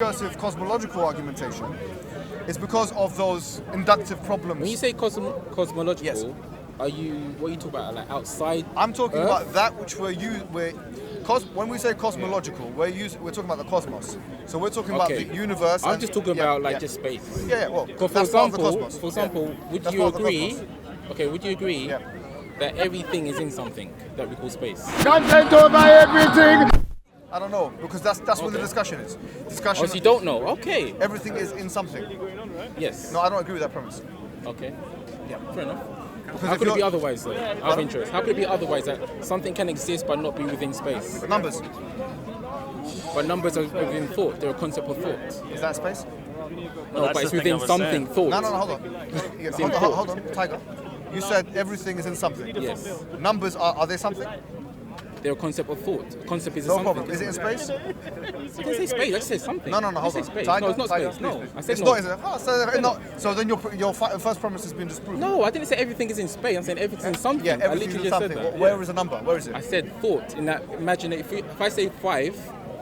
recursive cosmological argumentation is because of those inductive problems. When you say cosmological, Yes. what are you talking about? Like outside? I'm talking Earth? about that which when we say cosmological, we're talking about the cosmos. So we're talking about the universe. I'm just talking about just space. Yeah, well, For that's part of the example, cosmos. for example, would That's you part of the agree? cosmos. Okay, would you agree that everything is in something that we call space? Content over everything. I don't know, because that's what the discussion is. Oh, so you don't know? Okay. Everything is in something. Yes. No, I don't agree with that premise. Okay. Yeah. Fair enough. Because How if could it be you're- otherwise, though? Out of interest. How could it be otherwise that something can exist but not be within space? Numbers. But numbers are within thought. They're a concept of thought. Is that space? No, but it's within something thought. No, hold on. Yeah, hold on, Tiger. You said everything is in something. Yes. Numbers are they something? They're a concept of thought. A concept is a No something. problem. Is it in space? I didn't say space. I just said something. No, I hold didn't on. say space. Tiger, No, it's not Tiger, space. No, please. I said It's no. not, is it? Oh, so then your first premise has been disproved. No, I didn't say everything is in space. I'm saying everything's in something. Yeah, I everything literally is just something. said that. Where is a number? Where is it? I said thought. In that, imagine if I say 5,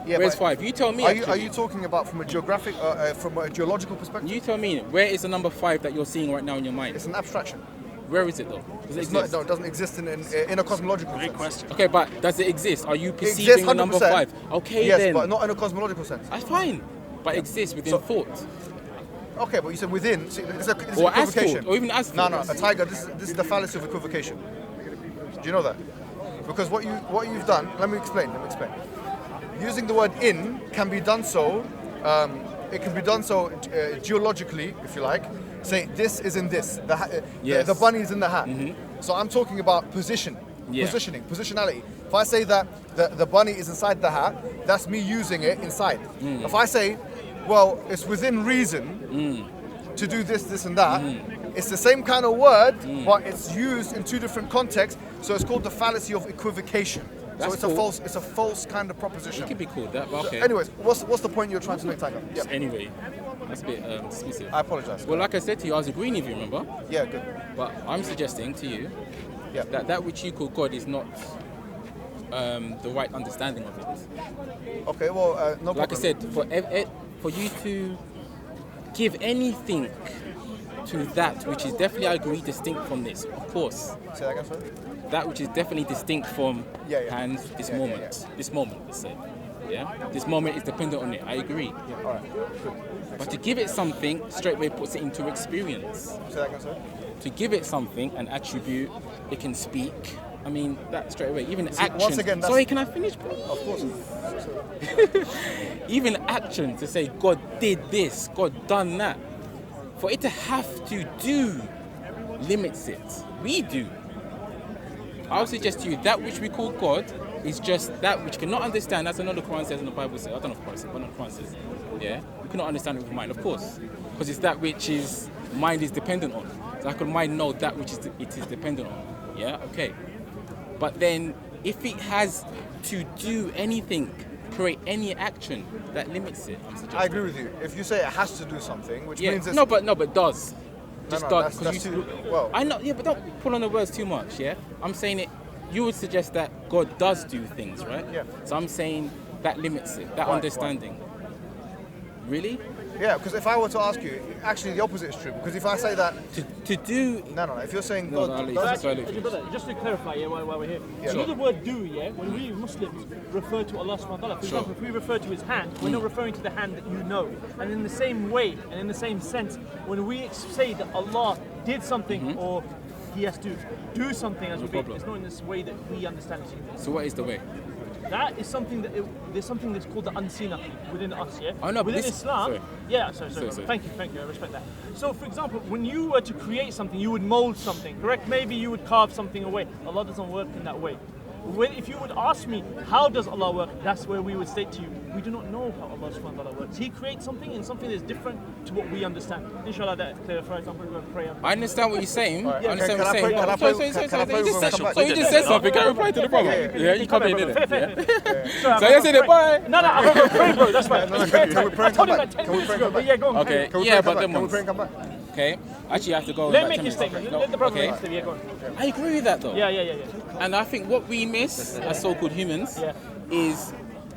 where's but 5? You tell me. Are you talking about from a geographic, from a geological perspective? You tell me. Where is the number 5 that you're seeing right now in your mind? It's an abstraction. Where is it though? Does it It's exist? not, no, it doesn't exist in a cosmological sense. question. Okay, but does it exist? Are you It exists perceiving the number 100%. 5? Okay, Yes, then. but not in a cosmological sense. That's fine. But it exists within thought. Okay, but you said within. See, it's Or as equivocation. thought. Or even as thought. No, a tiger. This is the fallacy of equivocation. Do you know that? Because what you've done. Let me explain. Using the word "in" can be done so. It can be done so geologically, if you like. Say this is in this. Yes. The bunny is in the hat. So I'm talking about positioning, positionality. If I say that the bunny is inside the hat, that's me using it inside. If I say, well, it's within reason to do this and that, it's the same kind of word, but it's used in two different contexts. So it's called the fallacy of equivocation. That's so cool. it's a false kind of proposition. It could be called that, but okay. Anyways, what's the point you're trying to make, Tiger? Yeah. Anyway, that's a bit dismissive. I apologize. Well, like I said to you, I was agreeing with you, remember? Yeah, good. But I'm suggesting to you that which you call God is not the right understanding of it. Okay, well, no problem. Like I said, for you to give anything to that which is definitely, I agree, distinct from this, of course. Say that again, sorry? That which is definitely distinct from hands, this moment. yeah. This moment, let's say. Yeah? This moment is dependent on it, I agree. Yeah, all right. Good. But to give it something, straight away puts it into experience. Say that again, sorry? To give it something, an attribute, it can speak. I mean, that straight away. Even action. once again, that's- Sorry, can I finish, please? Of course. Even action, to say God did this, God done that. For it to have to do limits it. We do. I'll suggest to you that which we call God is just that which cannot understand. That's another Quran says in the Bible says. I don't know if Quran says, but not Quran says. Yeah, we cannot understand it with mind, of course, because it's that which is mind is dependent on. So how can mind know that which it is dependent on? Yeah, okay. But then, if it has to do anything, create any action, that limits it. I'm suggesting. I agree with you. If you say it has to do something, which means it's... no, but does. Just does. that's too... Well... I know, yeah, but don't pull on the words too much, yeah? I'm saying it, you would suggest that God does do things, right? Yeah. So I'm saying that limits it, that understanding. Really? Yeah, because if I were to ask you, actually the opposite is true. Because if I say that... To do... No. If you're saying No, God I'll leave does... it. Just to clarify, while we're here. Yeah. You know the word do, yeah? When we Muslims refer to Allah subhanahu wa ta'ala, for example, if we refer to his hand, we're not referring to the hand that you know. And in the same way, and in the same sense, when we say that Allah did something or he has to do something as well, it's not in this way that we understand it. So what is the way? That is something that there's something that's called the unseen within us, yeah. Oh, no, but within this- Islam, sorry. yeah. Sorry. Thank you. I respect that. So, for example, when you were to create something, you would mold something, correct? Maybe you would carve something away. Allah doesn't work in that way. If you would ask me, how does Allah work? That's where we would state to you, we do not know how Allah subhanahu wa ta'ala works. He creates something and something that's different to what we understand. Inshallah, that clarifies. I'm going to pray. I understand what you're saying. Right. I understand what you're saying. Can I So pray you just when we said come back? so you just said something. Can I reply to the problem? Yeah, you come in, didn't it? Sorry, So you said it, bye. No, I'm going to pray, bro. That's fine. Can we pray and I come told him back? that 10 Can we minutes pray and ago, come but back? yeah, go on. Okay. Can we Yeah, pray and but come back? then Can we once. pray and come back? Okay. Actually, you have to go. Let like me 10 make his minutes. statement. No, Let the brother okay. make his statement. Yeah, go on. I agree with that though. Yeah. And I think what we miss as so-called humans is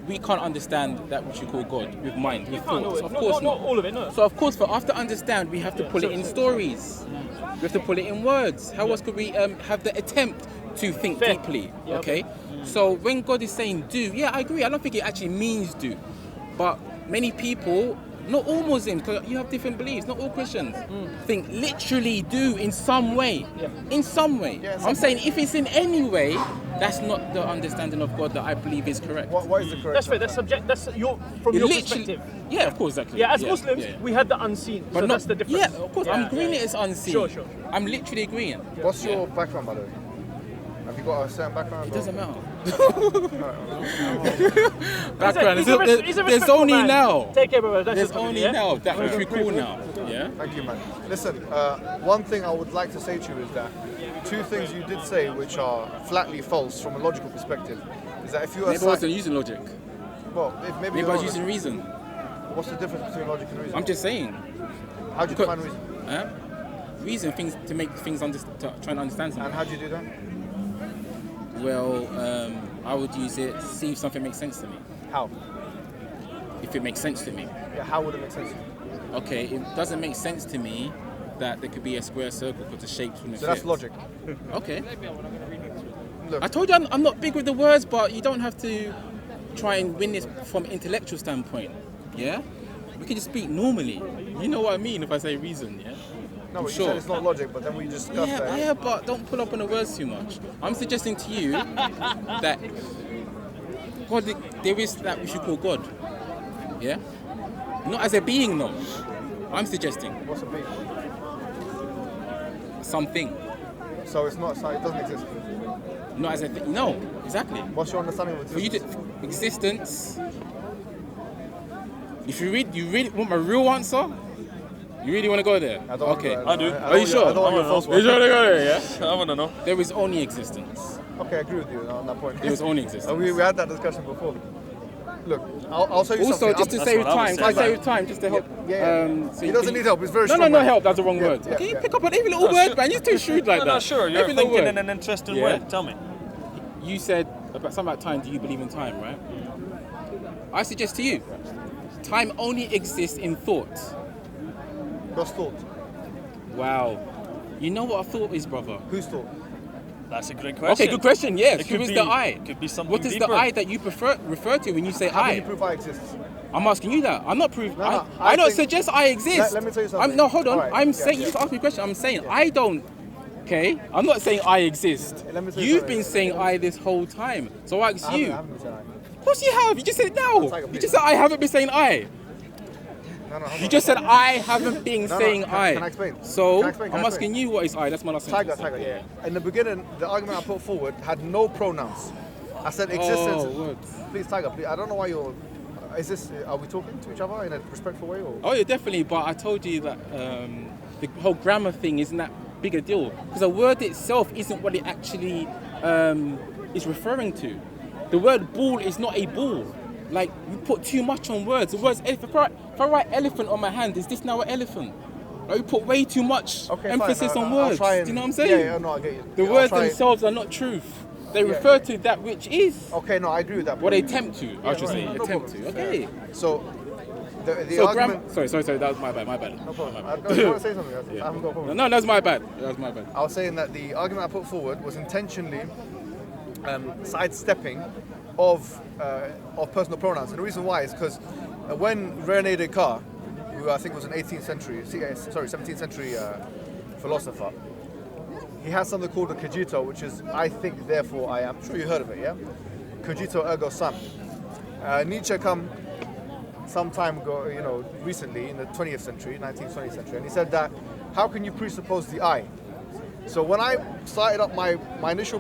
we can't understand that which you call God with mind, with thoughts. Of not, course not all of it, no. So of course, for us to understand, we have to pull it in stories. We have to pull it in words. How else could we have the attempt to think Fair. deeply? Yeah, Okay. So when God is saying do, yeah, I agree. I don't think it actually means do, but many people. Not all Muslims, because you have different beliefs. Not all Christians think literally do in some way. Yeah. In some way. Yeah, I'm saying if it's in any way, that's not the understanding of God that I believe is correct. What is the correct? That's fair. That's subject. That's your from your perspective. Yeah, of course, exactly. Yeah, as Muslims, we had the unseen, But so not, that's the difference. Yeah, of course. I'm agreeing it is unseen. Sure. I'm literally agreeing. What's your background, by the way? Have you got a certain background? It doesn't matter. Background. There's only now. Take care, brother. There's only now that which we call now. Yeah. Thank you, man. Listen, one thing I would like to say to you is that two things you did say which are flatly false from a logical perspective is that if you Maybe I wasn't using logic. well, maybe Maybe I was using reason. What's the difference between logic and reason? I'm just saying. How do you define reason? Reason things to make things to try and understand something. And how do you do that? Well, I would use it, see if something makes sense to me. How? If it makes sense to me. Yeah, how would it make sense to you? Okay, it doesn't make sense to me that there could be a square circle because the shapes from the So that's logic. Okay. Look. I told you I'm not big with the words, but you don't have to try and win this from an intellectual standpoint. Yeah? We can just speak normally. You know what I mean if I say reason, yeah? No, but you sure. said it's not logic, but then we discussed that. Yeah, but don't pull up on the words too much. I'm suggesting to you that God, there is that we should call God. Yeah? Not as a being, no. I'm suggesting What's a being? something. So it's not. So it doesn't exist. Not as a thing. No, exactly. What's your understanding of For you existence? to existence. If you really want my real answer. You really want to go there? I don't okay. I do. Are you sure? I don't want your false You one. sure to go there? Yeah. I want to know. There is only existence. Okay, I agree with you on that point. There is only existence. We had that discussion before. Look, I'll tell you Also, something. just to save what I time, was can I saying. save time just to help? Yeah. So He you- doesn't need help. He's very No, strong. no man. help. That's the wrong word. yeah, Can you yeah. pick up on every little word, man? You're too shrewd like that. No, sure. You're Every little thinking word. in an interesting Yeah. way. Tell me. You said something about time. Do you believe in time, right? I suggest to you, time only exists in thought. What's thought? Wow. You know what a thought is, brother? Whose thought? That's a great question. Okay, good question. Yes. It Who could is be- the I? could be something What is deeper. the I that you refer to when you say How can I? you prove I exist? I'm asking you that. I'm not proving. No, I don't think- suggest I exist. Let me tell you something. No, hold on. All right, I'm yeah, saying you yeah. just asked me a question. I'm saying I don't. Okay, I'm not saying I exist. Let me tell you You've something. been saying I this whole time. So I ask you. I haven't been saying Of course you have. You just said it now. Tiger, You please. just said I haven't been saying I. No, hold You on. just said I haven't been No, saying can I. I explain? So Can I explain? Can I'm I asking explain? you what is I. That's my last Tiger, sentence. yeah. In the beginning, the argument I put forward had no pronouns. I said existence. Oh, words. Please, Tiger, please. I don't know why you're. Is this? Are we talking to each other in a respectful way, or? Oh yeah, definitely. But I told you that the whole grammar thing isn't that big a deal because the word itself isn't what it actually is referring to. The word ball is not a ball. Like you put too much on words. The words. If I write elephant on my hand, is this now an elephant? Like, you put way too much Okay, emphasis fine. on I'll words. try Do and- you know what I'm saying? Yeah, no, I get you. The I'll words try and- themselves are not truth. They Yeah, refer yeah. to that which is. Okay, no, I agree with that. What they attempt to, I should right, say. no Attempt problem. to. Okay. So, the So argument. sorry, that was my bad. No problem. My I bad. want to say something. I Yeah. haven't got a problem. No, that's my bad. I was saying that the argument I put forward was intentionally sidestepping of personal pronouns, and the reason why is because when René Descartes, who I think was an 18th century, 17th century philosopher, he has something called a cogito, which is I think, therefore I am. I'm sure you heard of it, yeah? Cogito ergo sum. Nietzsche come some time ago, recently in the 20th century, 19th, 20th century, and he said that how can you presuppose the I? So when I started up my initial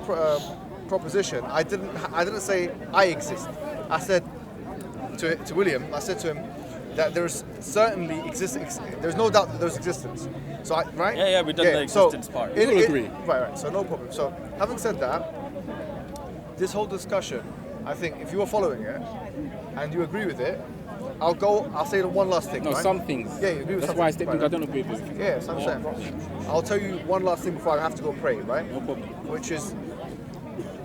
proposition, I didn't say I exist. I said to William, I said to him that there's certainly there's no doubt that there's existence. So right? Yeah, we done the existence part. We all agree. Right. So no problem. So having said that, this whole discussion, I think if you are following it and you agree with it, I'll say the one last thing. No, right? some things. Yeah, you agree with That's some why I things, stepped right, in. I don't agree with everything. Yeah, so I'm saying. I'll tell you one last thing before I have to go pray, right? No problem. Which is,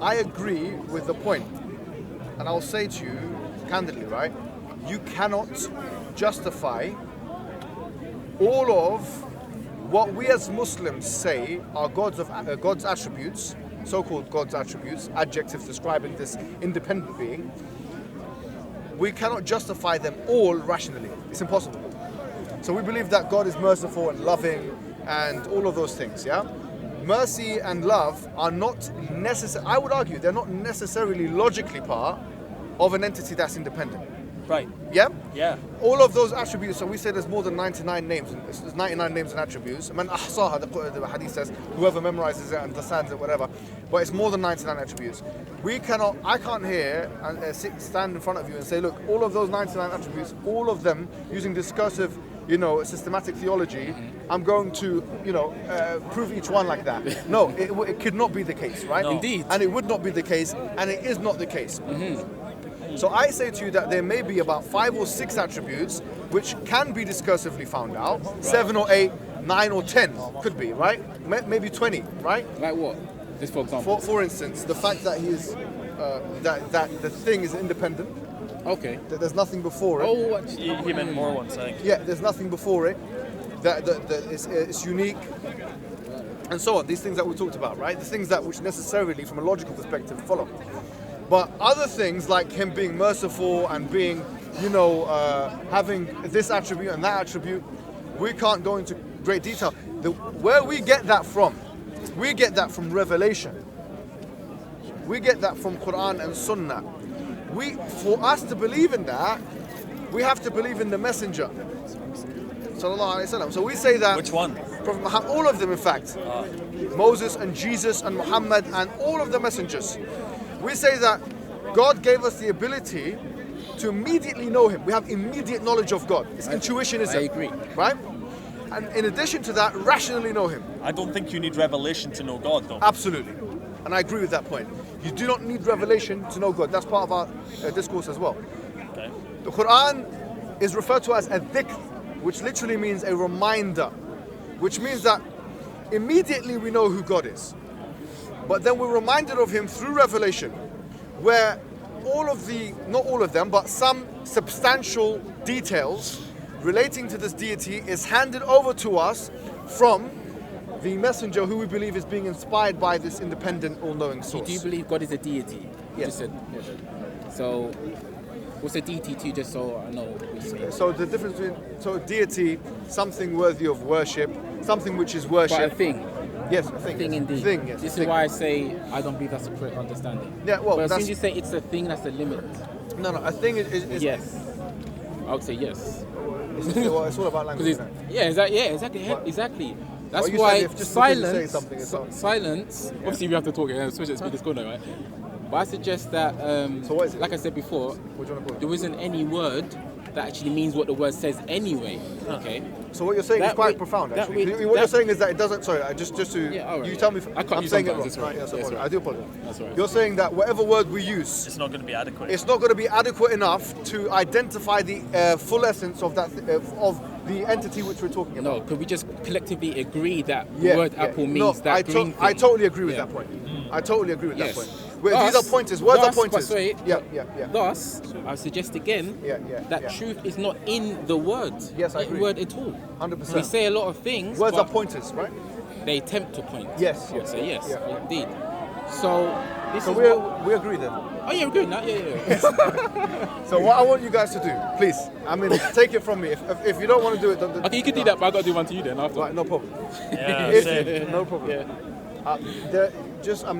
I agree with the point, and I'll say to you, candidly, right? You cannot justify all of what we as Muslims say are God's attributes, so-called God's attributes, adjectives describing this independent being. We cannot justify them all rationally. It's impossible. So we believe that God is merciful and loving and all of those things, yeah? Mercy and love are not necessary. I would argue they're not necessarily logically part of an entity that's independent. Right. Yeah? Yeah. All of those attributes, so we say there's more than 99 names, there's 99 names and attributes. Man ahsaha, the hadith says, whoever memorizes it, understands it, whatever. But it's more than 99 attributes. I can't here stand in front of you and say, look, all of those 99 attributes, all of them using discursive, systematic theology, I'm going to, prove each one like that. No, it could not be the case, right? No. Indeed. And it would not be the case, and it is not the case. So I say to you that there may be about 5 or 6 attributes which can be discursively found out. Right. 7 or 8, 9 or 10 could be, right? Maybe 20, right? Like what? Just for example. For instance, the fact that he is that the thing is independent. Okay. That there's nothing before it. Oh, what? He meant more ones, I think. Yeah, there's nothing before it. That it's unique. And so on. These things that we talked about, right? The things that which necessarily, from a logical perspective, follow. But other things like him being merciful and being, having this attribute and that attribute, we can't go into great detail. Where we get that from Revelation. We get that from Quran and Sunnah. For us to believe in that, we have to believe in the Messenger. Sallallahu Alaihi Wasallam. So we say that. Which one? Prophet Muhammad, all of them, in fact. Moses and Jesus and Muhammad and all of the messengers. We say that God gave us the ability to immediately know Him. We have immediate knowledge of God. It's intuitionism. I agree. Right? And in addition to that, rationally know Him. I don't think you need revelation to know God, though. Absolutely. And I agree with that point. You do not need revelation to know God. That's part of our discourse as well. Okay. The Quran is referred to as a dhikr, which literally means a reminder, which means that immediately we know who God is. But then we're reminded of Him through revelation, where not all of them, but some substantial details relating to this deity is handed over to us from the messenger who we believe is being inspired by this independent, all-knowing source. Do you believe God is a deity? You just said. So, what's a deity to you, just so I know what you mean? So the difference between deity, something worthy of worship, something which is worship. But a thing. Yes, a thing. Thing indeed. Thing, yes. This is why I say I don't believe that's the correct understanding. Yeah, well, but as soon as you say it's a thing, that's the limit. No, a thing is yes. I would say yes. It's all about language. Exactly. That's why silence. Obviously, we have to talk, especially at speed is corner, right? But I suggest that, so what is it? like I said before, What do you want to call it? there isn't any word that actually means what the word says anyway. Okay. So what you're saying is quite profound, actually. What you're saying is that it doesn't. Sorry, just to you tell me. I'm saying it wrong. Right. Yes, right. I do apologize. That's right. You're saying that whatever word we use, It's not going to be adequate. it's not going to be adequate enough to identify the full essence of that of the entity which we're talking about. No, could we just collectively agree that the word apple means that green thing? I totally agree with that point. I totally agree with that point. These are pointers. Words are pointers. Yeah. Thus, I suggest again that truth is not in the word. Yes, I agree. word at all. 100%. We say a lot of things. Words but are pointers, right? they attempt to point. Yes, I would say yes, yeah. indeed. So this So is we agree then. Oh yeah, we're good now. Yeah. So what I want you guys to do, please, take it from me. If you don't want to do it, don't do it. Okay, you can do that, but I gotta do one to you then after. Right, no problem. Yeah, No problem. Yeah.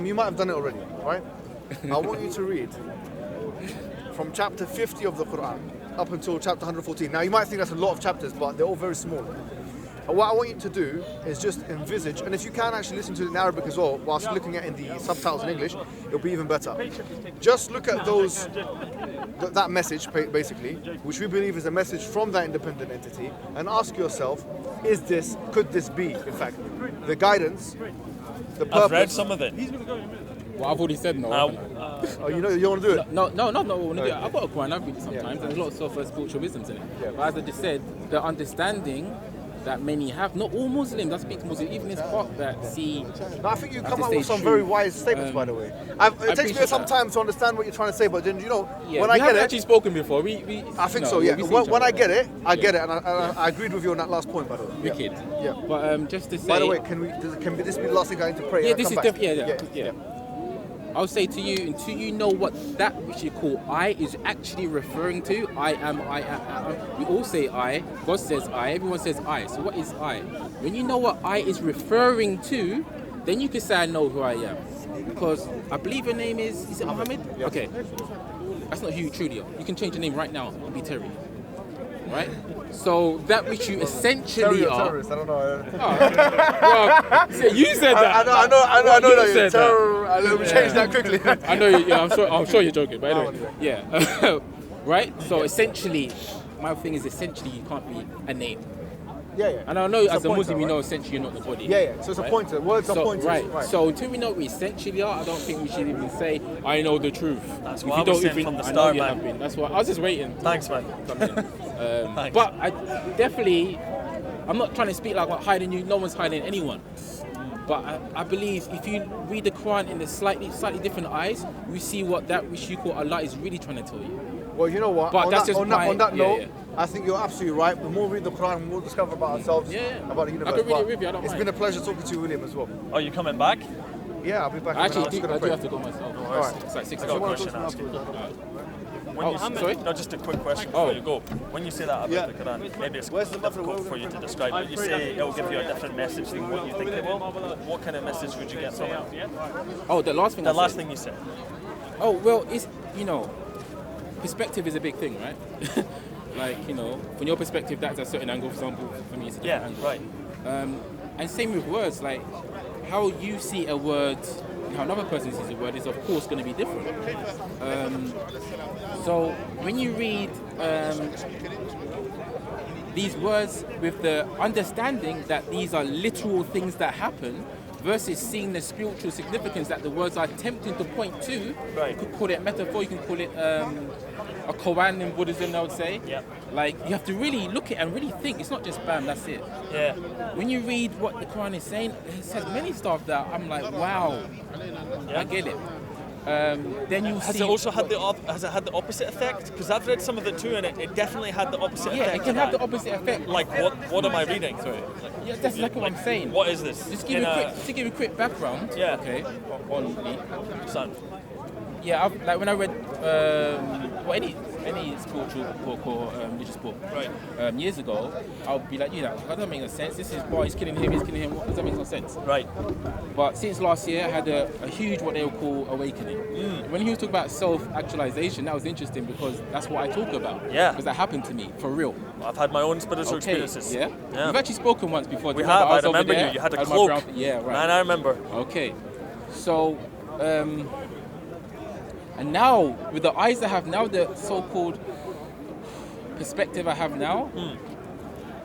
You might have done it already, right? I want you to read from chapter 50 of the Quran up until chapter 114. Now you might think that's a lot of chapters, but they're all very small. And what I want you to do is just envisage, and if you can actually listen to it in Arabic as well, whilst looking at in the subtitles in English, it'll be even better. Just look at that message, basically, which we believe is a message from that independent entity, and ask yourself, could this be, in fact, the guidance, the purpose? I've read some of it. Well, I've already said no. Oh, you want to do it? No, not what I want to do. I've got a Quran, I read it sometimes. There's lots of spiritual wisdoms in it. But as I just said, the understanding that many have. Not all Muslims. I speak to Muslims, even this part that see. No, I think you have come to up stay with some true. very wise statements, by the way. It takes me some time to understand what you're trying to say, but then Yeah, when we I have get it, actually spoken before. We I think you so. know, Yeah. we see each When I other. get it, I get it, and I agreed with you on that last point, by the way. Wicked. Yeah. But just to say. By the way, can this be the last thing I need to pray? Yeah, and this come is back? yeah. I'll say to you, until you know what that which you call I is actually referring to, I am. We all say I, God says I, everyone says I. So what is I? When you know what I is referring to, then you can say I know who I am. Because I believe your name is it Muhammad? Yeah. Okay. That's not who you truly are. You can change your name right now and be Terry. Right? So that which you essentially are. Terrorist, I don't know. Well, you said that. I know You that. said that. Let me change that quickly. I know. Yeah, I'm sure you're joking. But anyway, yeah. Right. So essentially, my thing is essentially you can't be a name. Yeah. And I know It's as a pointer, Muslim, you right? know essentially you're not the body. Yeah. So it's a pointer. Words are pointers. Right. So until we know what we essentially are, I don't think we should even say I know the truth. That's If what you I was don't saying even, from the I know start, you man. have been. That's why I was just waiting. Thanks, man. Thanks. But I definitely, I'm not trying to speak like I'm hiding you. No one's hiding anyone. But I believe if you read the Quran in the slightly different eyes, you see what that which you call Allah is really trying to tell you. Well, you know what? But on that's that, just on that, my- on that yeah, note, yeah. I think you're absolutely right. The more we read the Quran, the more we discover about ourselves, Yeah. about the I universe. could read it But with you, I don't it's mind. been a pleasure talking to you, William, as well. Are you coming back? Yeah, I'll be back. I actually I'm just do, gonna I do pray. have to go myself. Alright. It's like 6 I got a o'clock. question to ask you. When Oh, you sorry? No, just a quick question before you go. When you say that about the Quran, maybe it's Where's the muffler? difficult for you to describe, but you say it will give you a different message than what you think it will. What kind of message would you get from it? Oh, the last thing. The I last said. thing you said. Oh well, it's perspective is a big thing, right? Like from your perspective, that's a certain angle. For example, for me, it's a different angle. Right. And same with words, like how you see a word, how another person sees a word is of course going to be different. So when you read these words with the understanding that these are literal things that happen versus seeing the spiritual significance that the words are attempting to point to, Right. you could call it metaphor, you can call it a koan in Buddhism, I would say. Yep. Like you have to really look at it and really think. It's not just bam, that's it. Yeah. When you read what the Quran is saying, it says many stuff that I'm like, wow, I get it. Then you Has see. it also had the opposite effect? Because I've read some of it too, and it definitely had the opposite yeah, effect. it can have the opposite effect. Like what am I reading? Sorry. Yeah, that's like what I'm saying. What is this? Just to give you a quick background. Yeah. Okay. On me. Son. Yeah, like when I read any spiritual book or religious book years ago, I'll be like, that doesn't make no sense. This is why he's killing him. What does that make no sense? Right. But since last year, I had a huge what they would call awakening. When he was talking about self-actualization, that was interesting because that's what I talk about. Yeah. Because that happened to me for real. I've had my own spiritual Okay. experiences. Yeah. We've actually spoken once before. We Do you remember? have. I was over remember there, you. You had a my cloak. brown- yeah. Right. Man, I remember. Okay, so and now with the eyes I have now, the so-called perspective I have now,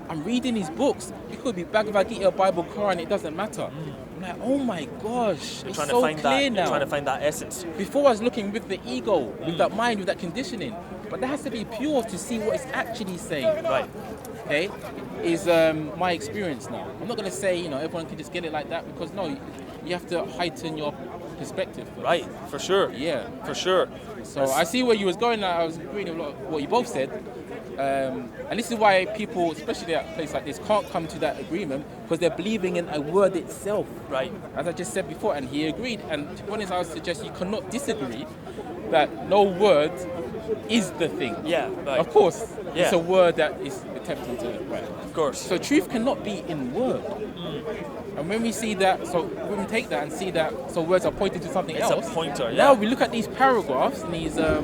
I'm reading these books. It could be Bhagavad Gita, Bible, Quran. It doesn't matter. I'm like, oh my gosh, You're it's trying so to find clear that. now. You're trying to find that essence. Before I was looking with the ego, with that mind, with that conditioning, but that has to be pure to see what it's actually saying. Right. Okay, is my experience now. I'm not going to say everyone can just get it like that because no, you have to heighten your perspective. Right. For sure. Yeah. For sure. So I see where you was going. I was agreeing with a lot of what you both said, and this is why people, especially at a place like this, can't come to that agreement because they're believing in a word itself. Right. As I just said before, and he agreed. And to be honest, I would suggest you cannot disagree that no word is the thing. Yeah. Right. Of course, Yeah. it's a word that is attempting to. Right. Of course. So truth cannot be in word. And when we see that, so when we take that and see that, so words are pointing to something It's else. a pointer. Now Yeah. we look at these paragraphs and these, are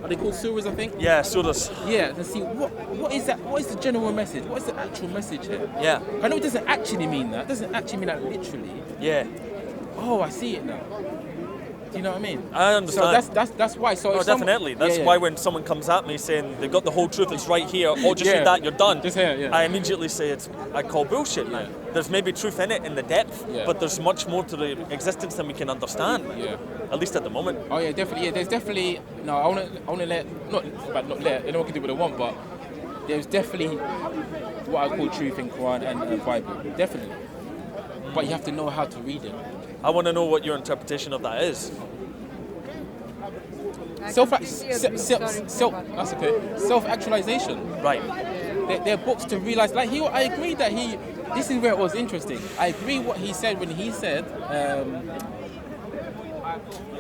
they called surahs, I think? Yeah. So does. Yeah, to see what is that? What is the general message? What is the actual message here? Yeah. I know it doesn't actually mean that. It doesn't actually mean that literally. Yeah. Oh, I see it now. Do you know what I mean? I understand. So that's why. So Oh, if someone- definitely. That's yeah, yeah. why when someone comes at me saying they got the whole truth, it's right here, or just Yeah. read that, you're done. Just here, yeah. I immediately say I call bullshit now. Yeah. There's maybe truth in it in the depth, Yeah. but there's much more to the existence than we can understand. Yeah. At least at the moment. Oh yeah, definitely. Yeah, there's definitely. No, I want to let not let anyone can do what they want, but there's definitely what I call truth in Quran and Bible, definitely. But you have to know how to read it. I want to know what your interpretation of that is. Self-actualization. Right. They're books to realize. Like I agree that this is where it was interesting. I agree what he said when he said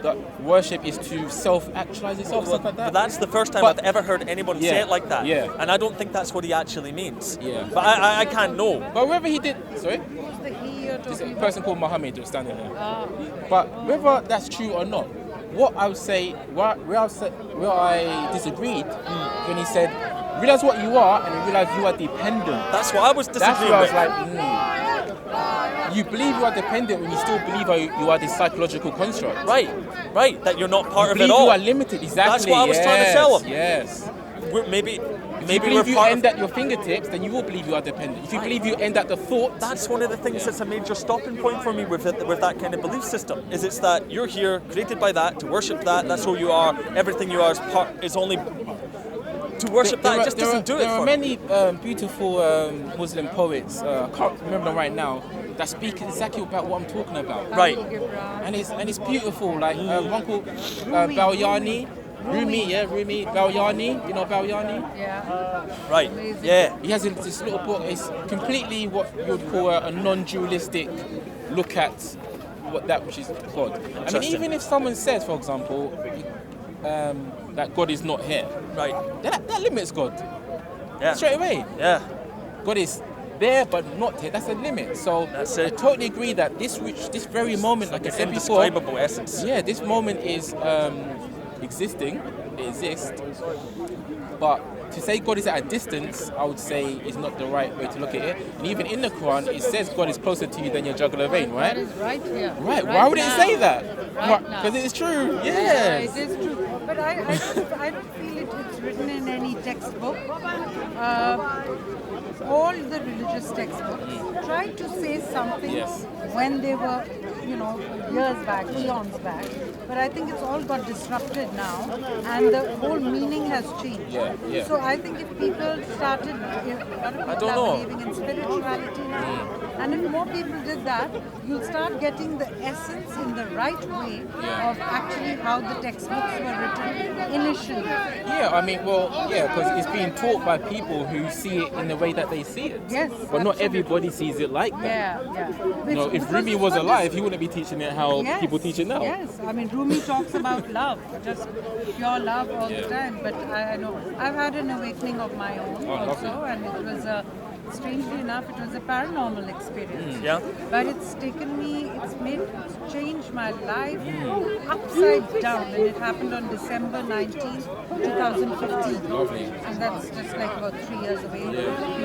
that worship is to self-actualize yourself, stuff like that. But that's the first time I've ever heard anyone say it like that. Yeah. And I don't think that's what he actually means. Yeah. But I can't know. But whether he did, sorry? Who's the he you're There's a talking person called Muhammad who's standing here. But whether that's true or not, what I would say, where I disagreed, when he said, realize what you are and realize you are dependent. That's what I was disagreeing That's where I was like, you believe you are dependent when you still believe you are this psychological construct. Right. That you're not part of it You all. You are limited, exactly. That's what I was trying to tell him. Yes. Maybe if you end at your fingertips, then you will believe you are dependent. If you believe you end at the thought, that's one of the things that's a major stopping point for me with that kind of belief system. It's that you're here, created by that, to worship that. That's who you are. Everything you are is only to worship that. It just doesn't do it. There are many beautiful Muslim poets. I can't remember them right now. That speak exactly about what I'm talking about. Right. And it's beautiful. Like one called Balyani. Rumi, Balyani, you know Balyani? Yeah. Right, yeah. He has this little book, it's completely what you would call a non-dualistic look at that which is God. I mean, even if someone says, for example, that God is not here, right? That limits God. Yeah. Straight away. Yeah. God is there but not here. That's a limit. So that's it. I totally agree that this very moment, like I said before, indescribable essence. Yeah, this moment is existing. It exists. But to say God is at a distance, I would say is not the right way to look at it. And even in the Quran, it says God is closer to you than your jugular vein, right? That is right here. Right. Why would it say that? Right now. Because it is true. Yes. Yeah, it is true. But I don't feel it's written in any textbook. All the religious textbooks tried to say something when they were, years back, eons back. But I think it's all got disrupted now, and the whole meaning has changed. Yeah. So I think if people started, believing in spirituality now, and if more people did that, you'll start getting the essence in the right way of actually how the textbooks were written initially. Yeah, I mean, because it's being taught by people who see it in the way that they see it. Yes. But not everybody sees it like that. Yeah. If Rumi was alive, he wouldn't be teaching it how people teach it now. Yes, I mean, Rumi talks about love, just pure love all the time. But I know I've had an awakening of my own also, and it was strangely enough, it was a paranormal experience. Yeah. But it's changed my life upside down, and it happened on December 19th, 2015. Lovely. And that's just like about 3 years away, 3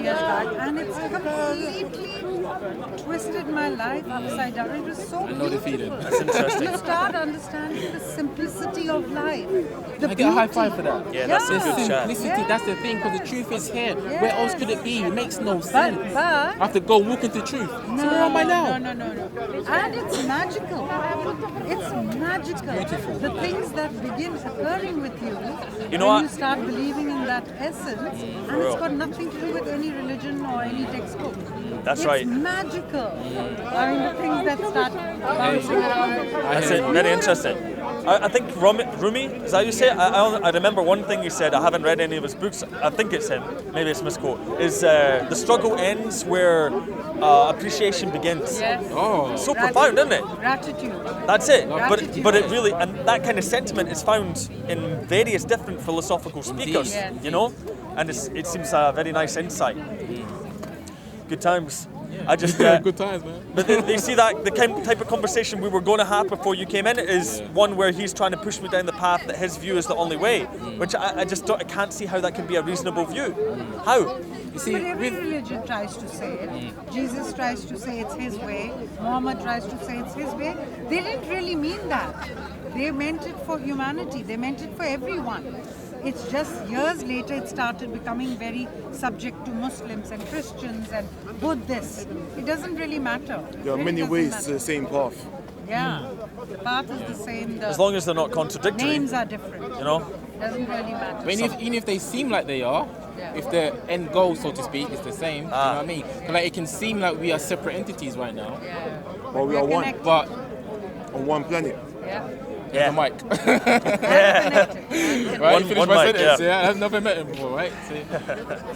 years back. And it's completely twisted my life upside down. It was so I know the feeling. That's interesting. You start understanding the simplicity of life. I get a high five for that. Yeah, that's a good chat. Simplicity, that's the thing, because the truth is here. Where else could it be? It makes no sense. But I have to go walk into truth. So where am I now? No. And it's magical. It's magical. Beautiful. The things that begin occurring with you You know when what? you start believing in that essence, and it's got nothing to do with any religion or any textbook. That's it's right. magical. I mean, the things that start bouncing around. That's it. Very interesting. I think Rumi, is that how you say it? I remember one thing he said. I haven't read any of his books. I think it's him. Maybe it's misquote. Is the struggle ends where appreciation begins. Yes. Oh. So profound, isn't it? Gratitude. That's it. Gratitude. But it really, and that kind of sentiment is found in various different philosophical speakers. Yes. And it seems a very nice insight. Good times. I just Good times, man. But they see that the type of conversation we were going to have before you came in is one where he's trying to push me down the path that his view is the only way, which I can't see how that can be a reasonable view. How? You see, But every religion tries to say it. Jesus tries to say it's his way. Muhammad tries to say it's his way. They didn't really mean that. They meant it for humanity. They meant it for everyone. It's just years later it started becoming very subject to Muslims and Christians and Buddhists. It doesn't really matter. There are many ways to the same path. Yeah, the path is the same. As long as they're not contradictory. Names are different. You know? Doesn't really matter. Even if they seem like they are, if the end goal, so to speak, is the same, do you know what I mean? Like it can seem like we are separate entities right now, But we are one connected. but on one planet. the mic. Connected. Right? One Finish my mic, sentence. yeah. I've never met him before, right?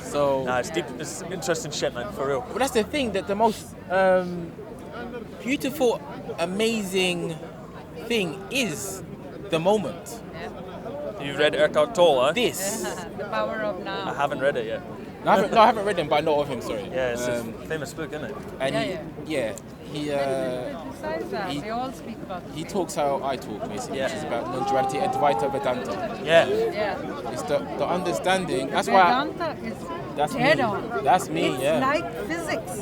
So Nah, it's deep. It's interesting shit, man. For real. but that's the thing, that the most beautiful, amazing thing is the moment. You've read Eckhart Tolle, huh? This. The power of I now. haven't read it yet. No, I haven't read him, but I know of him. Sorry. Yeah, it's a famous book, isn't it? And Yeah, he Besides that, he- they all speak about the he same. talks how I talk, basically, Yeah. which is about non-duality, Advaita Vedanta. Yeah. Yeah. It's the understanding. That's why. Vedanta is That's dead me. on. That's me. It's Yeah. like physics.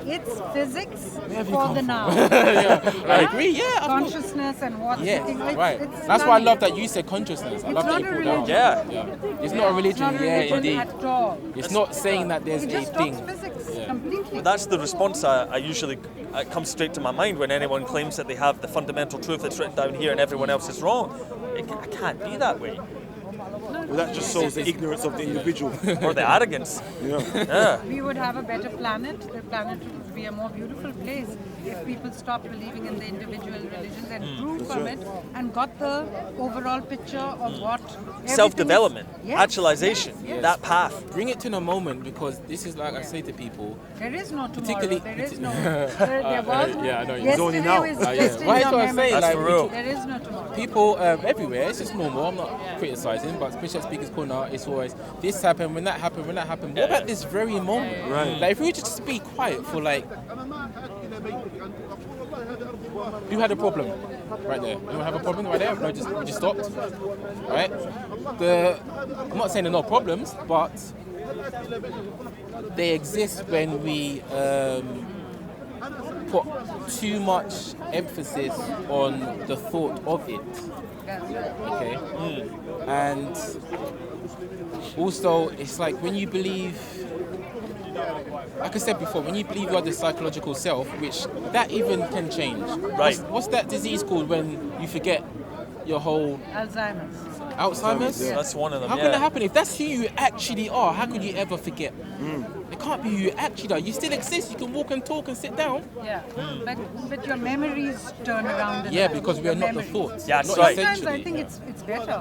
It's physics Where have you for come the from? now. Yeah, I agree. Yeah, of course. Consciousness and what's Yeah, looking. right. It's That's why I not- love that you said consciousness. I It's love that not you a put that on. religion. Yeah. It's not a religion. It's not a Yeah, religion indeed. at all. It's not saying that there's It a just thing. talks physics Yeah. completely. That's the response I usually it comes straight to my mind when anyone claims that they have the fundamental truth that's written down here and everyone else is wrong. I can't be that way. Well, that just shows the ignorance of the individual. Or the arrogance. Yeah. Yeah. We would have a better planet. The planet would be a more beautiful place if people stopped believing in the individual religions and grew from it and got the overall picture of what everything is- Self-development, Yes, actualization, yes. that path. Bring it to the moment, because this is like I say to people. There is no tomorrow. Particularly- There is no. There was. yeah, I know. It's only now. Yesterday was Yeah. just in Why is your what I memory. say? That's Like, for real. There is no tomorrow. people everywhere, it's just normal. I'm not criticizing, but especially at Speaker's Corner, it's always this happened, when that happened, when that happened. What about this very moment? Right. Like, if we were just to be quiet for like. You had a problem right there. You have a problem right there? No, just stopped. Right? I'm not saying there are no problems, but they exist when we put too much emphasis on the thought of it. Okay? And also, it's like when you believe, like I said before, when you believe you are the psychological self, which that even can change. Right. What's that disease called when you forget your whole Alzheimer's. Alzheimer's? That's one of them. How yeah. can that happen? If that's who you actually are, how could you ever forget? It can't be who you actually are. You still exist. You can walk and talk and sit down. Yeah. But your memories turn around. Yeah, and because we are your not the memories. thoughts. Yeah, that's Not right. Sometimes I essentially. think it's better.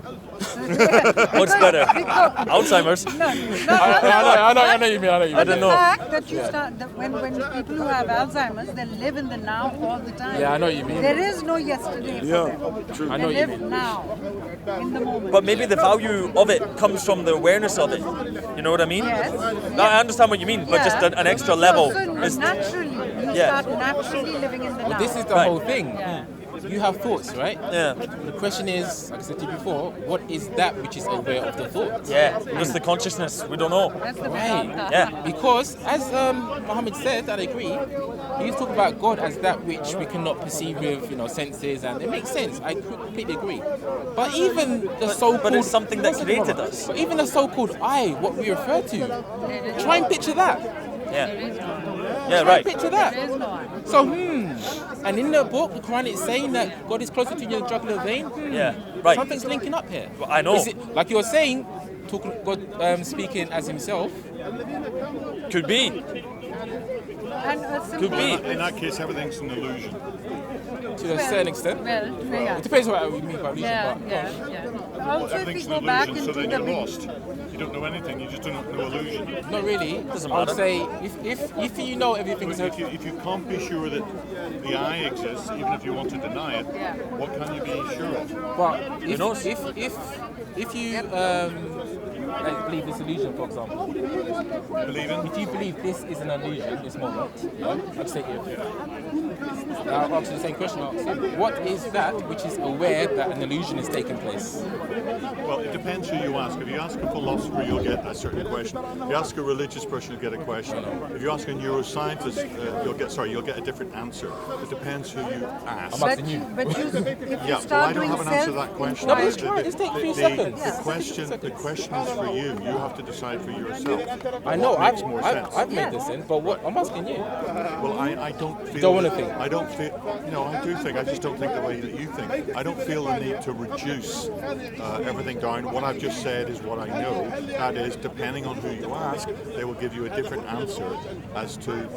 What's better? Alzheimer's? No. I know you mean. I don't The know. fact that you start that when people who have Alzheimer's, they live in the now all the time. Yeah, I know what you mean. There is no yesterday for Yeah, them. true. I know They what you live mean. now, in the moment. But maybe the value of it comes from the awareness of it. You know what I mean? Yes. No, I understand what you mean, but just an extra level. So is naturally, you Yeah. start naturally living in the now. But this is the Right. whole thing. Yeah. You have thoughts, right? yeah, The question is, like I said to you before, what is that which is aware of the thoughts? yeah. Just the consciousness. We don't know. That's the Right. Vedanta. Yeah. Because, as Muhammad said, and I agree, he's talking about God as that which we cannot perceive with, senses, and it makes sense. I completely agree. But even the so-called, but it's something that created us. But even the so-called I, what we refer to, try and picture that. Yeah, There is no yeah, Try right. and picture There that. is no one. So, and in the book, the Quran is saying that God is closer to your jugular vein. Yeah, right. Something's linking up here. Well, I know. Is it, like you're saying, talking God speaking as Himself? Could be. And a simple, Could be. In that case, everything's an illusion. To a certain extent. Well, yeah. It depends what we mean by illusion. Yeah, but yeah. Also, if we Everything's go an back illusion, into so then the you're lost. You don't know anything, you just don't know illusion. not really. Doesn't I would matter. say if you know everything's But if you can't be sure that the I exists, even if you want to deny it, Yeah. what can you be sure of? but if knows? if you like believe this illusion, for example, Believe in? if you believe this is an illusion, this moment, I'd say if. Now I'll ask you the same question. I'll ask you. What is that which is aware that an illusion is taking place? Well, it depends who you ask. If you ask a philosopher, you'll get a certain question. If you ask a religious person, you'll get a question. If you ask a neuroscientist, you'll get a different answer. It depends who you ask. I'm asking you. But if you Yeah, well, I start don't doing have an answer to that question. No, but it's try. Just take 3 seconds. The question is for you. You have to decide for yourself. I know. What makes more sense. I've made this in, but what I'm asking you. Well, I don't feel. Don't wanna that- think. I don't feel. No, I do think. I just don't think the way that you think. I don't feel the need to reduce everything down. What I've just said is what I know. That is, depending on who you ask, they will give you a different answer as to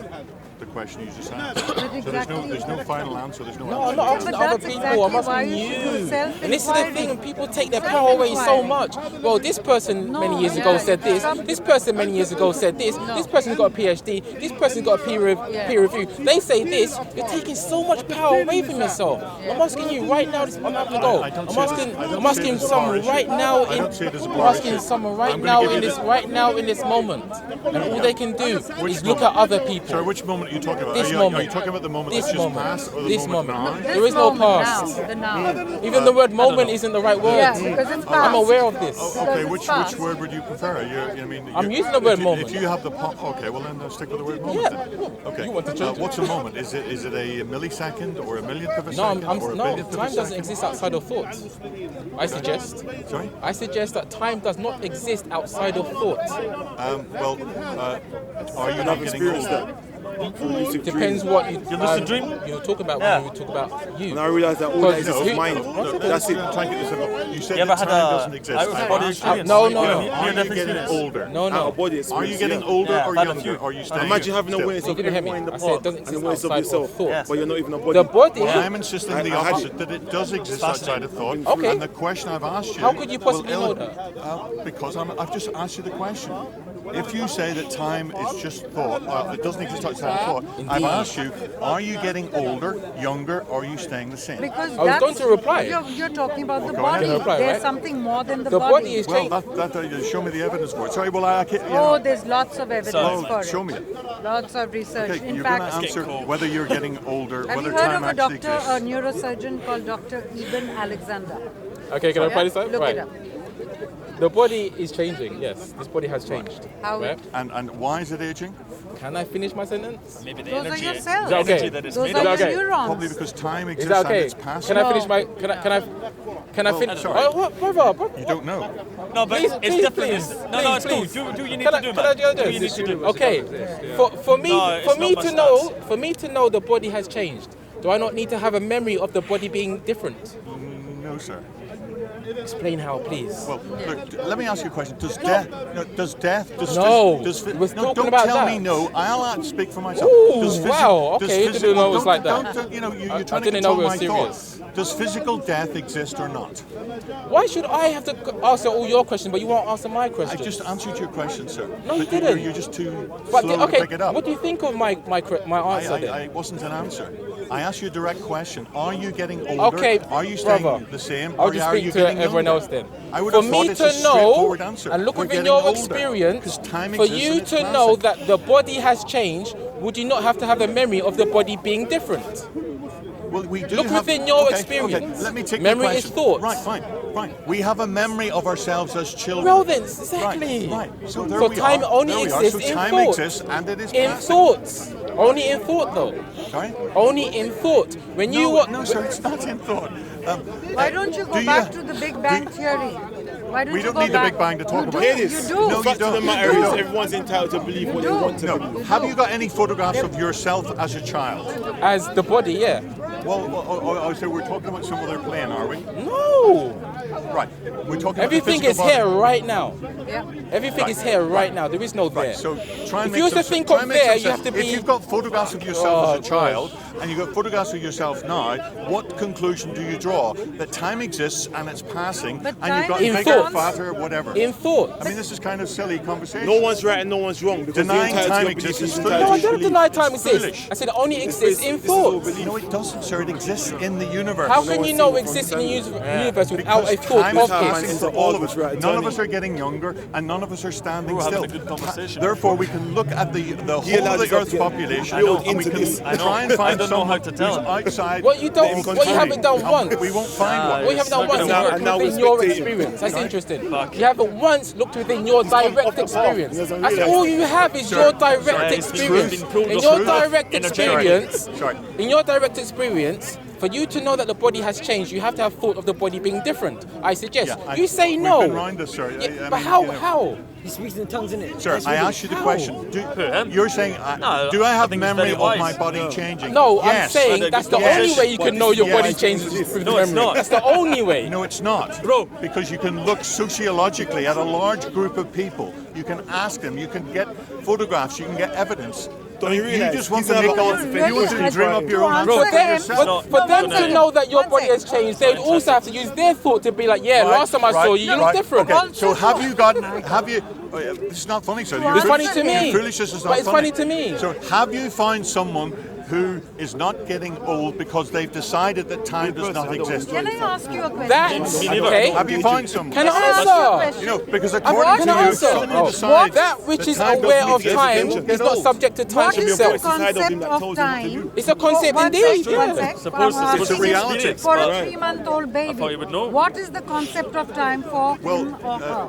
the question you just asked. So there's no final answer. There's no. No, answer. I'm not asking But other that's people. exactly I'm why asking you should do you. self-inquiry. And this is the thing. People take their power away so much. Well, this person many years ago said this. This person many years ago said this. This person's got a PhD. This person's got a peer review. They say this. You're taking so much power away from yourself. I'm asking you right now. I'm having to go. I'm asking someone right now. I'm asking someone right now in this moment. And all they can do is look at other people. Sorry, which moment are you talking about? This Are you moment. talking about the moment This that's just moment. passed or the This moment moment. now? There is no past. The now. Even the word moment isn't the right word. Yeah, because it's I'm past. aware of this. Okay, it's which past. word would you prefer? I'm using the word moment. If you have the okay, well then stick with the word moment. Yeah. Then. Okay. You want to change it. What's a moment? Is it a millisecond or a millionth of a No, second or a no. billionth of a Time doesn't second? exist outside of thought. I suggest. Sorry. I suggest that time does not exist outside of thought. Are you not getting older? Depends what you lucid dream? You talk about Yeah. when you talk about you. And I realised that all that is Because- is mind. That's it. Try and get this simple. You said You ever that had time a doesn't exist. out of I body asked you, experience? No. Are Near you death getting experience? older? No. Out of body Are experience. you getting yeah. older Yeah, or I've had a younger? few. Are you staying? Imagine having still? awareness You of didn't hear me. everyone in the I said it park doesn't and exist awareness of outside of yourself, thought. Yes. but you're not even a body. The body. Well, I'm insisting the I had opposite, it. that it does exist outside of thought. Okay. And the question I've asked you... How could you possibly will know that? Because I've just asked you the question. If you say that time is just thought, it doesn't exist outside of thought, I've asked you, are you getting older, younger, or are you staying the same? Because I was going to reply. You're talking about the go body. ahead. Reply, There's right? something more than the The body is Well, changed. show me the evidence for it. Sorry, well, I can't... Oh, there's lots of evidence So- for show it. me it. Lots of research. Okay, In you're going to fact, answer whether you're getting older, have whether you heard time of a actually doctor, exists. a neurosurgeon called Dr. Ibn Alexander? Okay, can I reply this time? Look Right. it up. The body is changing. Yes, this body has changed. How- Right? And why is it aging? Can I finish my sentence? Maybe the Those are energy. your cells. Is that okay? Energy that is Those made are of. your okay? neurons. Probably because time Is exists that and okay? it's passing. Can I finish my? Can I finish? sorry. Oh, what, brother? You don't know. No, but Please, it's please, different. please, No, it's cool. please. Do you need Can to I- do, can I man? do Do this? you need to do? Okay, for me, No, it's for me not to my know, stats. for me to know the body has changed, do I not need to have a memory of the body being different? No, sir. Explain how, please. Well, look, let me ask you a question. Does death, does No, does we was no, talking don't about tell that. me no. I'll speak for myself. Ooh, Does wow, does okay, you didn't know it was like that. Don't, you know, you're I trying to didn't know control we were my serious. thoughts. Does physical death exist or not? Why should I have to answer all your questions, but you won't answer my I questions? just answered your question, sir. No, you But didn't. You're just too But slow to pick it up. what do you think of my answer then? I wasn't an answer. I asked you a direct question. Are you getting older? Okay, Are you staying brother, the same? I'll or just are speak you to getting everyone younger? else then. I would For have thought me it's to a know, straightforward answer. and look We're within getting your older, experience, 'cause time for exists you and it's to know passing. that the body has changed, would you not have to have a memory of the body being different? Well, we do Look have, within your okay, experience. Okay. Let me take Memory your is question. thought. Right, fine. We have a memory of ourselves as children. Well then, exactly. Right. So there So we time are. only There we are. exists So in time thought. exists and it is In passing. thoughts. Only in thought though. Sorry? Only in thought. When you No, sir, it's not in thought. Why don't you go back to the Big Bang Theory? Why don't We you don't go need the back? Big Bang to talk You about do, it. Hear You this. do. No, The you fact of the don't. matter You is don't. everyone's entitled to believe what they do. want to No. believe. Have you got any photographs of yourself as a child? As the body, yeah. Well, so we're talking about some other plane, are we? No. Right. We're talking Everything about is the physical here body. right now. Yeah. Everything Right. is here right now. There is no there. Right, so try and If make you was to some- think try of and make there, some you have sense. to be. If you've got photographs of yourself Oh, as a child and you've got photographs of yourself now, what conclusion do you draw? That time exists and it's passing, But and you've got time In bigger, thoughts. fatter, whatever. In thought. I mean, this is kind of silly conversation. No one's right and no one's wrong because Denying the entitled time to your exists belief is is foolish. No, I entitled to don't belief. deny time It's exists. foolish. I said it only exists in This is all thoughts. belief. No, it doesn't, sir. It exists in the universe. How can you know it exists in the universe without a Because thought time of is how man passing it? is for all of us. right, None of Tony. us are getting younger, and none of us are standing We're having still. a good conversation. Therefore, we can look at the He whole allowed of the himself Earth's to get population, lured and we into can this. I know. try and I find don't know someone how to tell. who's outside. What you don't, Let him what you haven't continue. done once. We won't find one. What you haven't done once is Now- looked and now within we're your spectating. experience. That's Right. interesting. Fuck. You haven't once looked within your direct experience. He doesn't That's realise. all you have is your direct Sorry, experience. it's true. In your Truth. direct Energetic. experience, Sorry. in your direct experience, For you to know that the body has changed, you have to have thought of the body being different. I suggest. Yeah, You say we've no. been round this, sir. Yeah, I but mean, how? you know. How? He speaks in tongues, innit? Sir, I asked you the How? question. You're saying, No, do I I have think it's memory very of wise. my body changing? No, I'm Yes. saying that's the Yes. only way you can know your body Yes. changes is through No, it's memory. not. That's the only way. No, it's not. Bro. Because you can look sociologically at a large group of people. You can ask them. You can get photographs. You can get evidence. Don't you You realise just want these to are make the all. answers You want to dream up your own To answer answer for him, yourself. For them to know that your One body has second. changed, they'd also have to use their thought to be like, yeah, Right, last time I saw you, you look right. different. Okay, so have you got? Have you? This is not funny, sir. It's funny to me. Your foolishness is not But it's funny to me. So have you found someone who is not getting old because they've decided that time does not exist? Can I ask you a question? That's Me neither. okay. Have you found someone? Can I Can I ask you a answer? question? You know, because What? according Can to I you, answer? someone Oh. decides That which is time aware doesn't of exist, time they will is get not old. subject to time What is the itself. concept of time? It's a concept One indeed. sec, one Yeah. sec. Suppose I'm it's a asking reality. For a Right. 3-month-old baby, thought you would know. what is the concept of time for Well, him or her?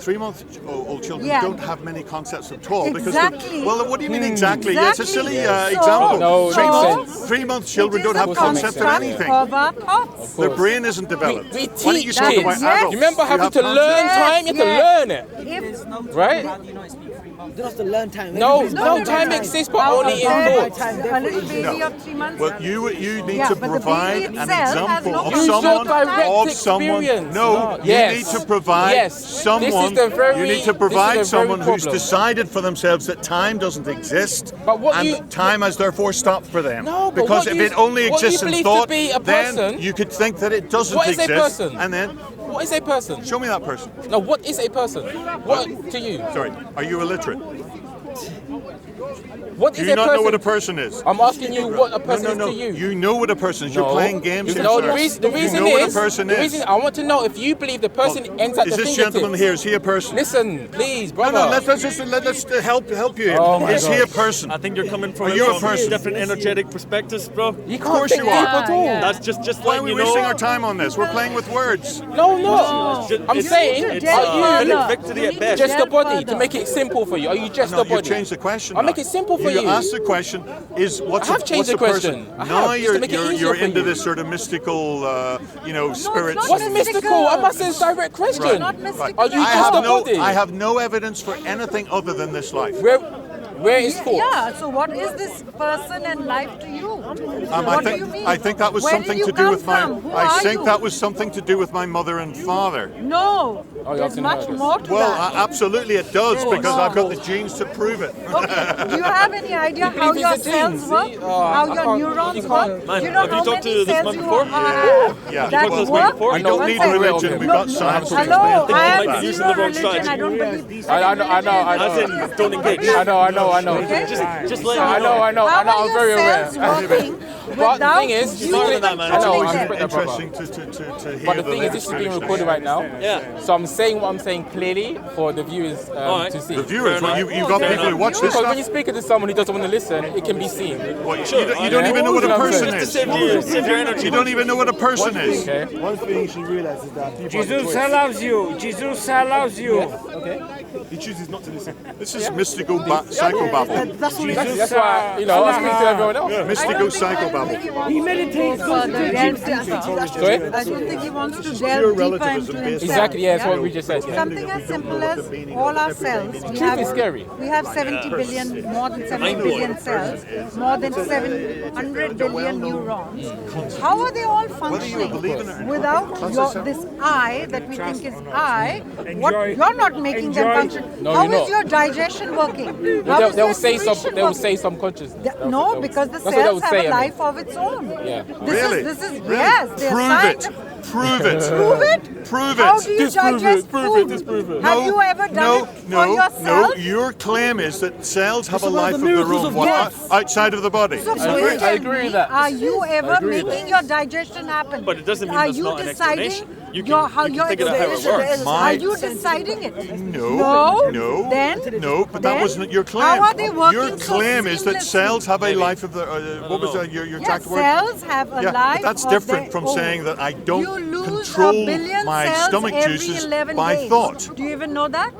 3-month-old children Yeah. don't have many concepts at all because Exactly. well, what do you mean exactly? Yeah, it's a silly Exactly. example. No, it makes sense. 3-month children don't have It is a concept of construct anything. of our thoughts. Their brain isn't developed. We Why don't you teach talk kids. about Yes. adults You remember who having have to concepts? learn time? You have to learn it, If right? You don't have to learn time. No, Everybody's no, time learning exists, but how only in a thought. little baby of 3 months. Well, you need Yeah, to but the baby provide an itself has example no of Use your someone direct experience. No, you Yes. need to provide Yes. This is someone. the very- you need to this is provide the very someone who's problem. decided for themselves that time doesn't exist, But what and you- time has therefore stopped for them. No, but because what if you- it only what you exists in believe to thought, be a then person- you could think that it doesn't What is a exist, person? and then What is a person? show me that person. No, what is a person? What to you? Sorry, are you illiterate? What Do is you a not person? know what a person is? I'm asking you what a person no. is to you. You know what a person is. You're No. playing games here. No, sir. the reason you know what a person the is. reason I want to know if you believe the person ends at Is the this fingertips. gentleman here? Is he a person? Listen, please, No, brother. no. Let's help you. Here. Oh my Is he a gosh. person? I think you're coming from Are you a person? different energetic perspectives, bro. You can't course think you are. deep at all. Yeah. That's just Why are letting we you know. wasting our time on this? We're playing with words. No, no. It's- I'm it's- saying, it's, are you victory at best. just a body further. to make it simple for you? Are you just No, a you body? changed the question. I'll now. make it simple for you. You asked the question: Is what's I have a, changed what's the a person? question. I Now have, just to make it easier you're for into you. this sort of mystical, spirits. not What's It's mystical? I'm asking a direct question. Not mystical. Are you I just have a no, body? I have no evidence for anything other than this life. Where is thought? Yeah, so what is this person and life to you? What do you mean? I think that was Where did something you to do come with my. from? Who I are think you? that was something to do with my mother and father. No, Oh, you're there's asking much her. more to Well, that. absolutely it does Oh, because no. I've got the genes to prove it. Okay, do you have any idea how believe your it's a gene, cells work? see? How I your can't- neurons you work? can't- Man, Do you know have you how talked many to this cells man you before? have Yeah. that talked to this man work? before? We don't One need second. religion. We've got science. to Hello, explain I things have like that. Using zero the wrong religion. strategy. I don't believe. I know. As in, don't engage. I know. Okay. Just let I you know. know. How I'm are very your aware. cells working But the without thing is, you smarter than that, man. I know, controlling I them? respect that, brother. Interesting to hear But the thing is, latest this is being foolishness. recorded right now. Yeah. So I'm saying what I'm saying clearly for the viewers Alright. to see. The viewers, Fair well, enough. you've got Fair people who enough. watch this Because when stuff. you're speaking to someone who doesn't want to listen, it can be seen. Well, you Sure, don't even know what a Yeah. person Just to is. save your energy. You don't even know what a person is. Okay. One thing you should realize is that people have a Jesus choice. loves you. Jesus loves you. He chooses not to listen. This is mystical psychobabble. That's all it is. That's why, I speak to everyone else. Mystical psychobabble. He meditates. Sorry? I don't think he wants to Pure delve deeper relativism into based himself. Exactly, yeah, that's what we just said. Yeah. Something as simple as all our cells. Truth is scary. We have 70 billion, more than 70 billion cells, more than 700 billion neurons. How are they all functioning without this I that we think is I? What you're not making them function. No, How you're is not. your digestion working? How is They'll your say secretion they'll working? say subconscious. No, because the That's what they cells would have say, a I mean. life of its own. Yeah. Really? This is Really? yes. They're Prove it. scientific. Prove it. Prove it? Prove How it. do you digest food? Have you ever done it for yourself? No. Your claim is that cells have a one of life the of their miracles own of what, God. outside of the body. So I agree- please I tell agree me, with that. are you ever agree with making your digestion happen? But it doesn't mean are that's you not an deciding explanation. You your, can- how you can your figure out how it experience- works. Are you deciding it? No. Then No, but that then wasn't your claim. How are they working Your so claim is that seamlessly? cells have a life of their. What was your Yeah, exact word? cells have a Yeah, life. but that's of different their from own. saying that I You don't lose control a billion my cells stomach every juices 11 by days. thought. Do you even know that?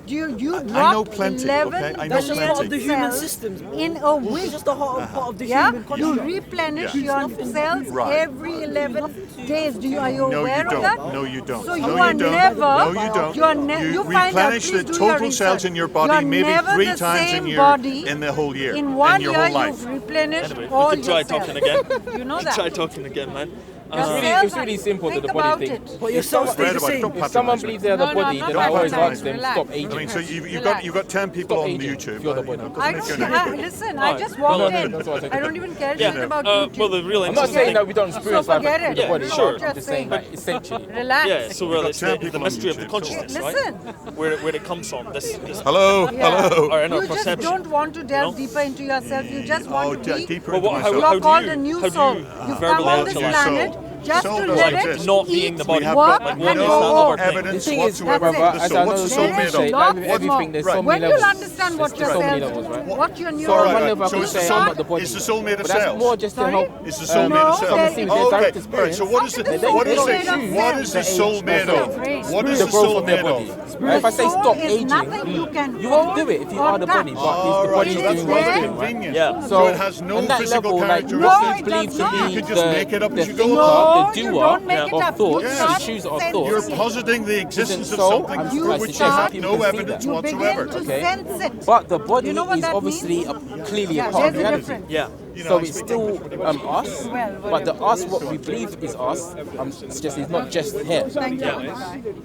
You I know dropped plenty, 11 okay? I know That's just part plenty. of the human cells systems. in a It's week. just the part of the Yeah, human you construct. replenish Yeah. your cells Right. every 11 days. Are you No, aware you of don't. that? No, you don't. So no, you are don't. never. No, you don't. You find out. replenish Please the do your total cells research. in your body You're maybe never 3 the times same in body. the whole year. In one in your year, whole life. you've replenished Anyway, all we could try your cells. talking again. You know We could that. try talking again, man. It's really simple, Think the body about thing. it. But your cells stay the Right, same. don't If someone patronise me. believes they're the No, no, body, I'm then not I always patronising. ask them, Relax. stop I aging. mean, so you've Relax. got 10 people Stop on aging YouTube. if you're the body. Listen, I just walked in. that's what I said. I don't even care Yeah. shit about Well, YouTube. the real I'm not interesting saying thing. that we don't experience So life forget with it. the Yeah, body. sure. I'm just saying, like, essentially. Relax. Yeah, so well, it's 10 the people on mystery of the YouTube. consciousness, Listen. right? Where it comes from. This Hello, Yeah. hello. or in our You just perception. don't want to delve You know? deeper into yourself. You just want to be. deeper But into what, myself. You how are do called you, a new how soul. do you You've verbally come on this actualize planet just Soul to doesn't let exist. it not being eat, the body? We have work, got and one is go not home. our thing. evidence The thing is, whatsoever brother, for the as soul. I know What's the the soul saying, made say, of? like with Lots everything, more. there's so When many you'll levels. understand what There's your so many cells, levels, right? what your So on neural. one level, I So could is the say soul- I'm not the body. is the soul made of But that's cells? more just to Sorry? help. Is the soul No, made of there- cells? Someone sees their direct Right, experience. so what is the How can the what is soul the made of what is the cells? soul made of? What is the the growth soul of their made body. of? Right? If I say soul stop is aging, nothing you can you won't hold do it if you or are the body, touch. but the body is It doing is what it's there. doing, right? Convenient. Yeah. So it has no on that physical level, like, characteristics. No, you it believe does to not. be You could just make it up as you go thinker, along. the you doer don't make it of up. thoughts, You the start chooser of sensing. You're thoughts. positing the existence of so, something I'm You for like which you start- have people no can see evidence that. You whatsoever. begin to Okay. sense it. But the body You know what is that obviously clearly Yeah, a part of there's a reality. difference. Yeah. So it's still us, Well, but the whatever. us, what we believe is us, it's not just here.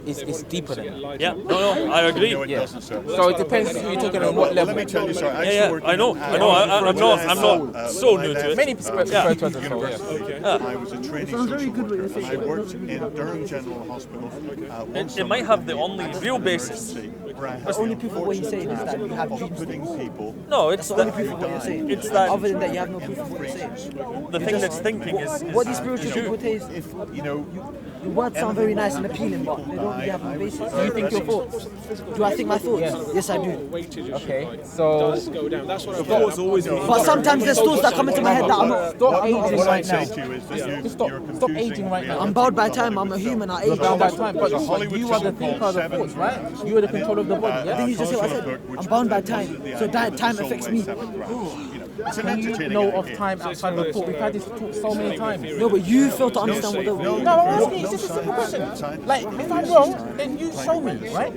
It's deeper than that. Yeah. No, I agree. No, it Yeah. doesn't, sir. So it depends who you're talking on what Let level. me tell you, sir. I used to Yeah, work I know. in- I'm not so new to it. Many prefer to as a soul, yeah. I was a trainee social worker, and I worked in Durham General Hospital. It might have the only real basis. That's the only proof of what he's saying is that you have dreams. Putting people. No, it's That's the only that. proof of what you're saying. It's that Other than that, you have no proof of what you're saying. the thing that's thinking is What these spiritual people say is, If you know, your words sound very nice and appealing, but they don't really have no basis. Do you think your thoughts? Do I think my thoughts? Yes, I do. Okay, so But sometimes there's thoughts that come into my head that I'm not. stop aging what right I'd say now. to you is that you're Stop confusing aging right now. I'm bound by time. I'm a human. I age. Bound by time, but Hollywood you are the film thinker called of the Seven. thoughts, right? You are the control of the body, Didn't yeah? you just say what I said? I'm bound by time, so that time affects me. It's an Can you entertaining know of idea. time outside of the thought? We've had this talk so many times. No, but you fail to understand what the. No, I'm asking you, it's just a simple question. Like, if I'm wrong, then you show me, right?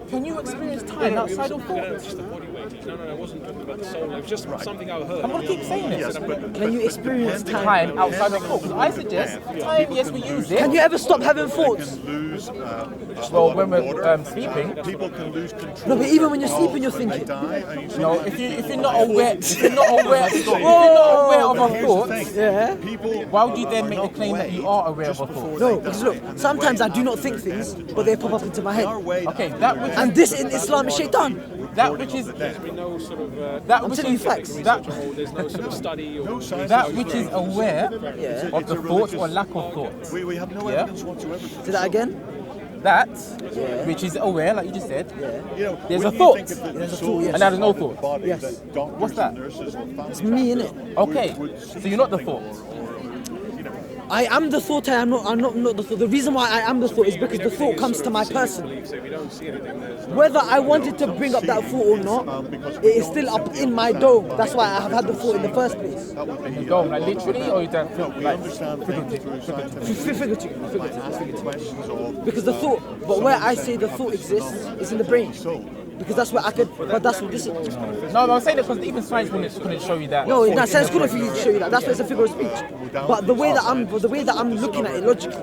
Can you experience time outside of thought? No, it wasn't talking about the soul. It was just something I heard. I'm gonna keep saying this. Can you experience time? Time outside of thought. Because I suggest time, yes, we use it. Can you ever stop having thoughts? Lose, Well, when we're sleeping. people can lose control. No, but even when you're sleeping, you're thinking. No, if you're not aware, if you're not aware of a thought, Yeah. why would you then make the claim that you are aware of a thought? No, because look, sometimes I do not think things, but they pop up into my head. Okay, that which And this in Islam is shaitan. that which is no sort of that I'm which telling you is facts. that there's no sort of study or that which is aware Yeah. of the thoughts or lack of thoughts. We have no Yeah. evidence whatsoever. Say that again. That which is aware, like you just said, You know, there's when a you thought. think of the There's a soul thought, yes. And now there's no thought. body, Yes. that doctors What's that? and nurses or It's me, innit? Okay, so you're not the thought. I am the thought. I'm not the thought. The reason why I am the thought is because the thought comes to my person. Whether I wanted to bring up that thought or not, it is still up in my dome. That's why I have had the thought in the first place. In the dome, like literally, or you don't like Figuratively. Because the thought, but where I say the thought exists is in the brain. Because that's where I could, but that's what this is. No, I'm saying that because even science couldn't show you that. No, in that sense, couldn't for you to show you that. That's why it's a figure of speech. But the way that I'm looking at it logically,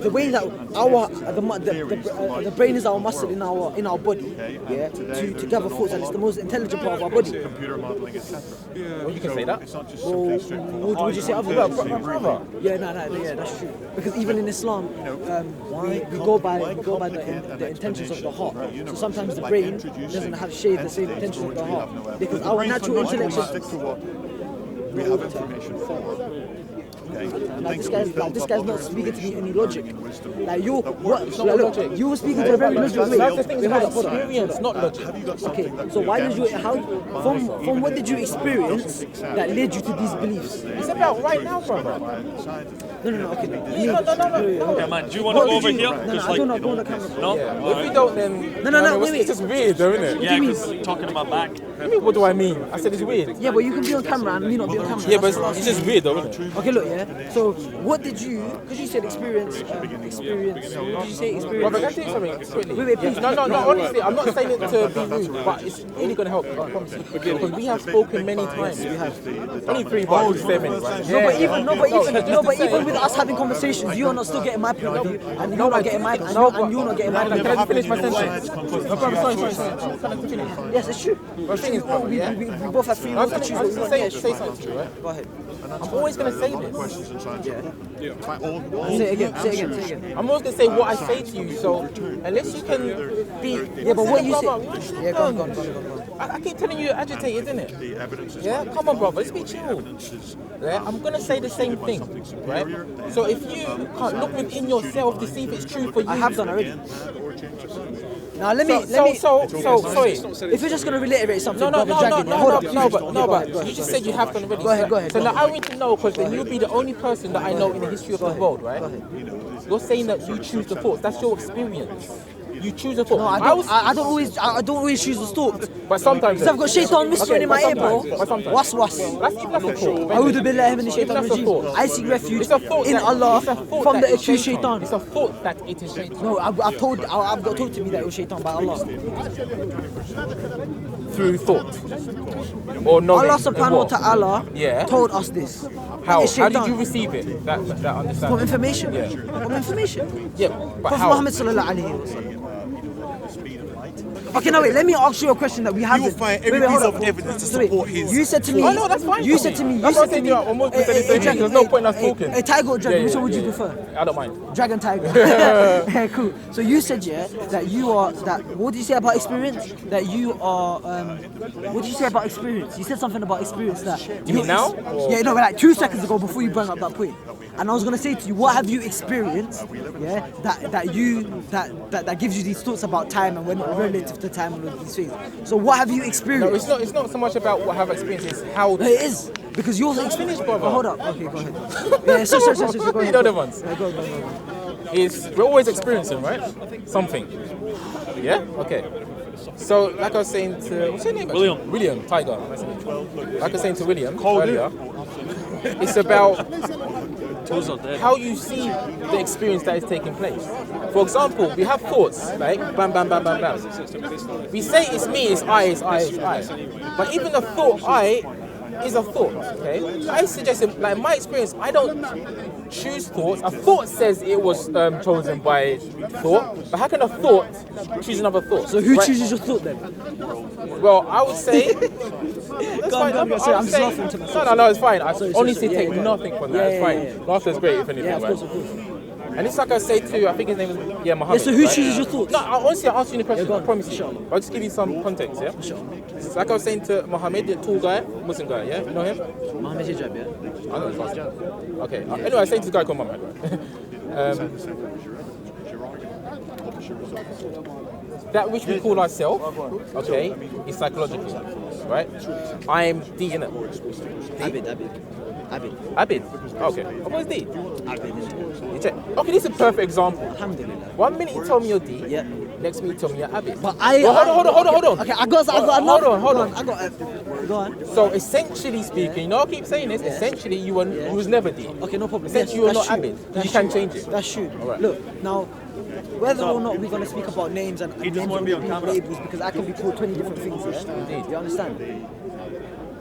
the way that the brain is our muscle in our body, yeah, to gather thoughts, and it's the most intelligent part of our body. computer modeling, etc. Well, you can say that. It's not just Well, simply straightforward. would you say other Well, words? brother. Yeah, yeah, that's true. Because even in Islam, we go by the intentions of the heart. So sometimes the brain doesn't have shade the same intentions of the heart. Because our natural intellect Stick to what we have information for. Like this guy's not speaking to me any logic. Like you, what? It's Like, not look, logic. you were speaking to a very logical way. That's the thing, Wait, it's hold about up, hold up. experience, not logic. Okay, so why did you? How? From what did you experience that led you to these beliefs? It's about right now, brother. No. Okay. Yeah, man, do you want to go over here? No, I don't know. Go on the camera. No? If you don't, then No, wait. It's just weird, though, isn't it? Yeah, because talking to my back. What do I mean? I said it's weird. Yeah, but you can be on camera and me not be on camera. Yeah, but That's what I'm it's saying. just weird, though, isn't it? Okay, look, yeah. So, what did you? Because you said experience. What did you say experience? Brother, can I tell you something quickly? Wait, please. No, honestly, I'm not saying it to be rude, but it's really going to help. I promise you. Because we have spoken many times. We have. Only 3 bars, 7 minutes, right? But even with us having conversations, you are not still getting my point of view, and you're not getting my, and you're not getting my point of Can I view. finish my sentence? No, brother, sorry. Can I finish? Yes, it's true. The thing is, bro, yeah? We both have free I will was to going choose to what we want. say something to you, right? Go ahead. I'm always going to say this. Say it again. I'm always going to say what I say to you, so unless you can be... Yeah, but what you say... Yeah, go on. I keep telling you you're agitated, isn't it? Yeah, come on, brother, let's be chill. Yeah, I'm going to say the same thing, right? So if you can't look within yourself to see if it's true for you... I have done already. Now let me. Sorry. If you're just gonna reiterate something, No, but you you just said you have done already. Go ahead. So now I want to know, because then you'll be the only person that I know in the history of the world, right? You're saying that you choose the thoughts. That's your experience. You choose a thought. No, I don't always choose the thought. But sometimes. Because I've got shaitan whispering in my ear, bro. But sometimes. Was. That's even a thought. A'udhu billahi minash shaitanir rajeem. I seek refuge in Allah from the accused shaitan. It's a thought that it is shaitan. No, I've got told to me that it was shaitan by Allah. Through thought. Or knowledge. Allah subhanahu wa ta'ala told us this. How did you receive it? That understanding? From information. Yeah. From information. Yeah, but Prophet how? Muhammad sallallahu alayhi wa sallam. Okay, now wait, let me ask you a question that we haven't. You will find every piece of evidence to support his. You said to me. Oh, no, that's fine. You said to me. That's what I'm saying. I'm almost going to say the same thing. There's no point in us talking. A tiger or dragon, Yeah, which one would you yeah. prefer? I don't mind. Dragon, tiger. Cool. So you said, yeah, that you are, what did you say about experience? That you are, what did you say about experience? You said something about experience that. You mean now? Yeah, no, like 2 seconds ago before you brought up that point. And I was gonna say to you, what have you experienced, yeah, that gives you these thoughts about time and when relative to time and all these things. So what have you experienced? No, it's not so much about what I have experienced, it's how... No, it is. Because yours are finished, brother. Hold up. Okay, go ahead. Yeah, so go ahead. You know the ones. Yeah, go. We're always experiencing, right? Something. Yeah? Okay. So, like I was saying to... What's your name? William. William, Tiger. Like I was saying to William earlier, it's about how you see the experience that is taking place. For example, we have thoughts, like bam, bam, bam, bam, bam. We say it's me, it's I, it's I, it's I. But even the thought I is a thought, okay? I suggest, like my experience, I don't choose thoughts. A thought says it was chosen by thought, but how can a thought choose another thought? So who chooses your thought then? Well, I would say... That's fine. I'm just laughing to myself. No, it's fine. I Sorry, honestly yeah, take go ahead. nothing from that. It's fine. Laughter's great, if anything, Yeah, of right? course. And it's like I say to, I think his name is Mohammed. Yeah, so who right? chooses your thoughts? No, honestly, I'll ask you the question. go on. I promise you. I'll just give you some context, yeah? Sure. It's like I was saying to Mohammed, the tall guy, Muslim guy, yeah? You know him? Mohammed Hijab, yeah? I know his last name. Okay. Anyway, I was saying to this guy called Mohammed, right? That which we call ourselves, okay, is psychological, right? I'm D, innit? Abid. Okay. What's D? You check. Okay, this is a perfect example. Alhamdulillah. 1 minute you tell me you're D, Yeah. next minute you tell me you're Abid. But Hold on. Okay, I got Hold on. I got go on. So essentially speaking, you know I keep saying this, essentially you was never D. Okay, no problem. Essentially you were not That's Abid. true. You can change it. That's true. Alright. Look, now, whether or not we're going to speak about names and names and labels, because I can be called 20 different things, yeah? Indeed. You understand?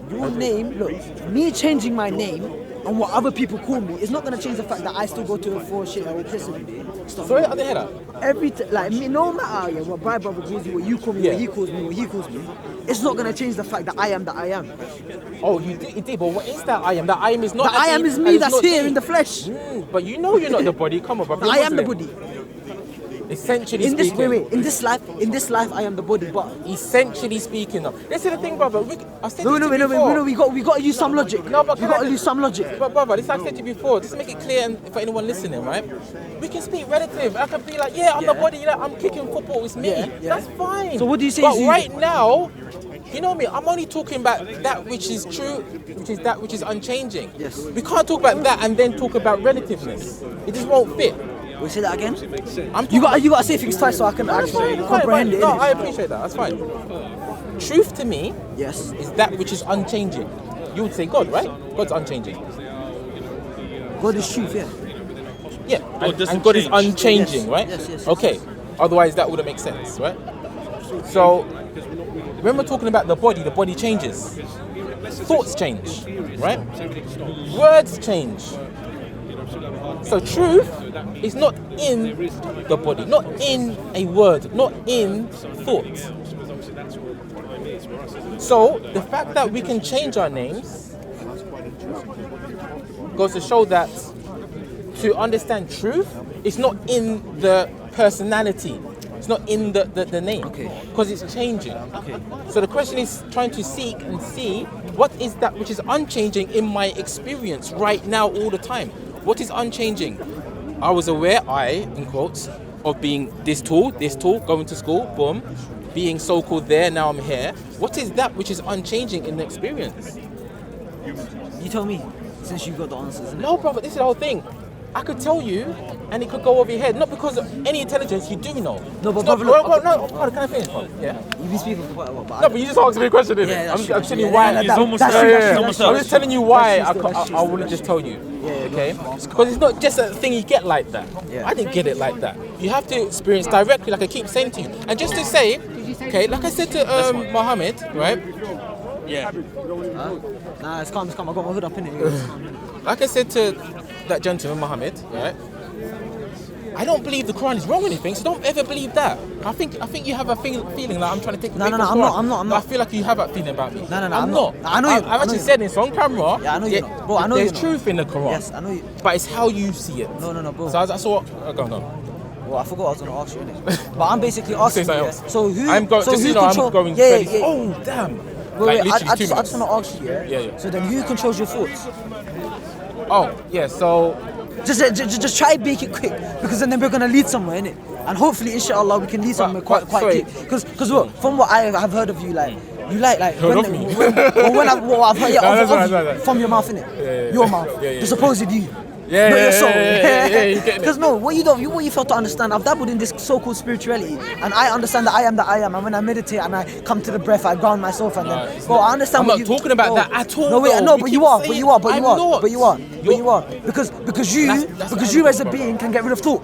Your name, look, me changing my name and what other people call me is not going to change the fact that I still go to a 4 shit or piss every day. Sorry, I didn't hear that. Like me, no matter what my brother calls you, what you call me, what he calls me, what he calls me, it's not going to change the fact that I am that I am. Oh, you did, but what is that I am? That I am is not... The I am is me that's here in the flesh. But you know you're not the body. Come on, bro. I am the body. Essentially in this speaking. in this life, I am the body. But Essentially speaking, this is the thing, brother. I said no, this to you before. we got to use some logic. No, but we got to use some logic. But brother, this I said to you before. Just to make it clear and for anyone listening, right? We can speak relative. I can be like, I'm the body. I'm kicking football. It's me. Yeah. That's fine. So what do you say? But right now, you know me. I'm only talking about that which is true, which is that which is unchanging. Yes. We can't talk about that and then talk about relativeness. It just won't fit. We say that again. You got to say things twice so I can actually comprehend it. No, innit? I appreciate that. That's fine. Truth to me, Yes. is that which is unchanging. You would say God, right? God's unchanging. God is truth, yeah. Yeah, doesn't and God is change. unchanging, Yes, right? yes. Okay, otherwise that wouldn't make sense, right? So, when we're talking about the body changes. Thoughts change, right? Words change. So truth is not in the body, not in a word, not in thought. So the fact that we can change our names goes to show that to understand truth, it's not in the personality. It's not in the name. Okay. Because it's changing. Okay. So the question is trying to seek and see what is that which is unchanging in my experience right now all the time. What is unchanging? I was aware, in quotes, of being this tall, going to school, boom, being so-called there, now I'm here. What is that which is unchanging in the experience? You tell me, since you've got the answers. Isn't it? No, brother, this is the whole thing. I could tell you, and it could go over your head. Not because of any intelligence, you do know. No, but no, brother, look, can I finish, bro? Yeah. You've been speaking for quite a while. But No, but you just asked me a question, didn't Yeah, it? that's I'm true, telling you yeah, why. yeah, He's that- almost that's there. true, Yeah, that's yeah. true, I'm that's just true. telling you why That's true, I wouldn't just tell you. Yeah, Okay? Because it's not just a thing you get like that. Yeah. I didn't get it like that. You have to experience directly, like I keep saying to you. And just to say, okay, like I said to Mohammed, right? Yeah. Nah, it's calm. I got my hood up in it. Like I said to that gentleman, Mohammed, right? I don't believe the Quran is wrong or anything, so don't ever believe that. I think you have a feeling like I'm trying to take No, away no, from no, the Quran. I'm not. I feel like you have that feeling about me. No, I'm not. I know you. I've I know actually you. said this on camera. Yeah, I know you're not. Bro, I know there's you're not. truth in the Quran. Yes, I know you. But it's how you see it. No, bro. So I saw. Go on. Well, I forgot I was going to ask you innit? But I'm basically asking Say you. something Yeah? else. So who? I'm going. So Just so who you know, control? I'm going. Yeah. fairly- Oh damn! Wait, Like, literally I 2 just minutes. want to ask you. Yeah. So then, who controls your thoughts? Oh yeah. So Just try to make it quick, because then we're gonna lead somewhere, innit? And hopefully, inshallah, we can lead somewhere quite sorry. quick. Because look, from what I have heard of you, like you like Heard of me? when I've heard No, that's of right, you, that's right. from your mouth, innit? Yeah. Your mouth, Yeah, the supposed you. Yeah, not yeah, your soul. yeah, you getting it. Because no, what you fail to understand, I've dabbled in this so-called spirituality, and I understand that I am that I am. And when I meditate and I come to the breath, I ground myself, and Nah, then, it's bro, not- I understand. I'm what not you, talking about bro. that at all, No, wait, though. no, You but keep you are, saying but I'm you are, not. because That's you as a being can get rid of thought.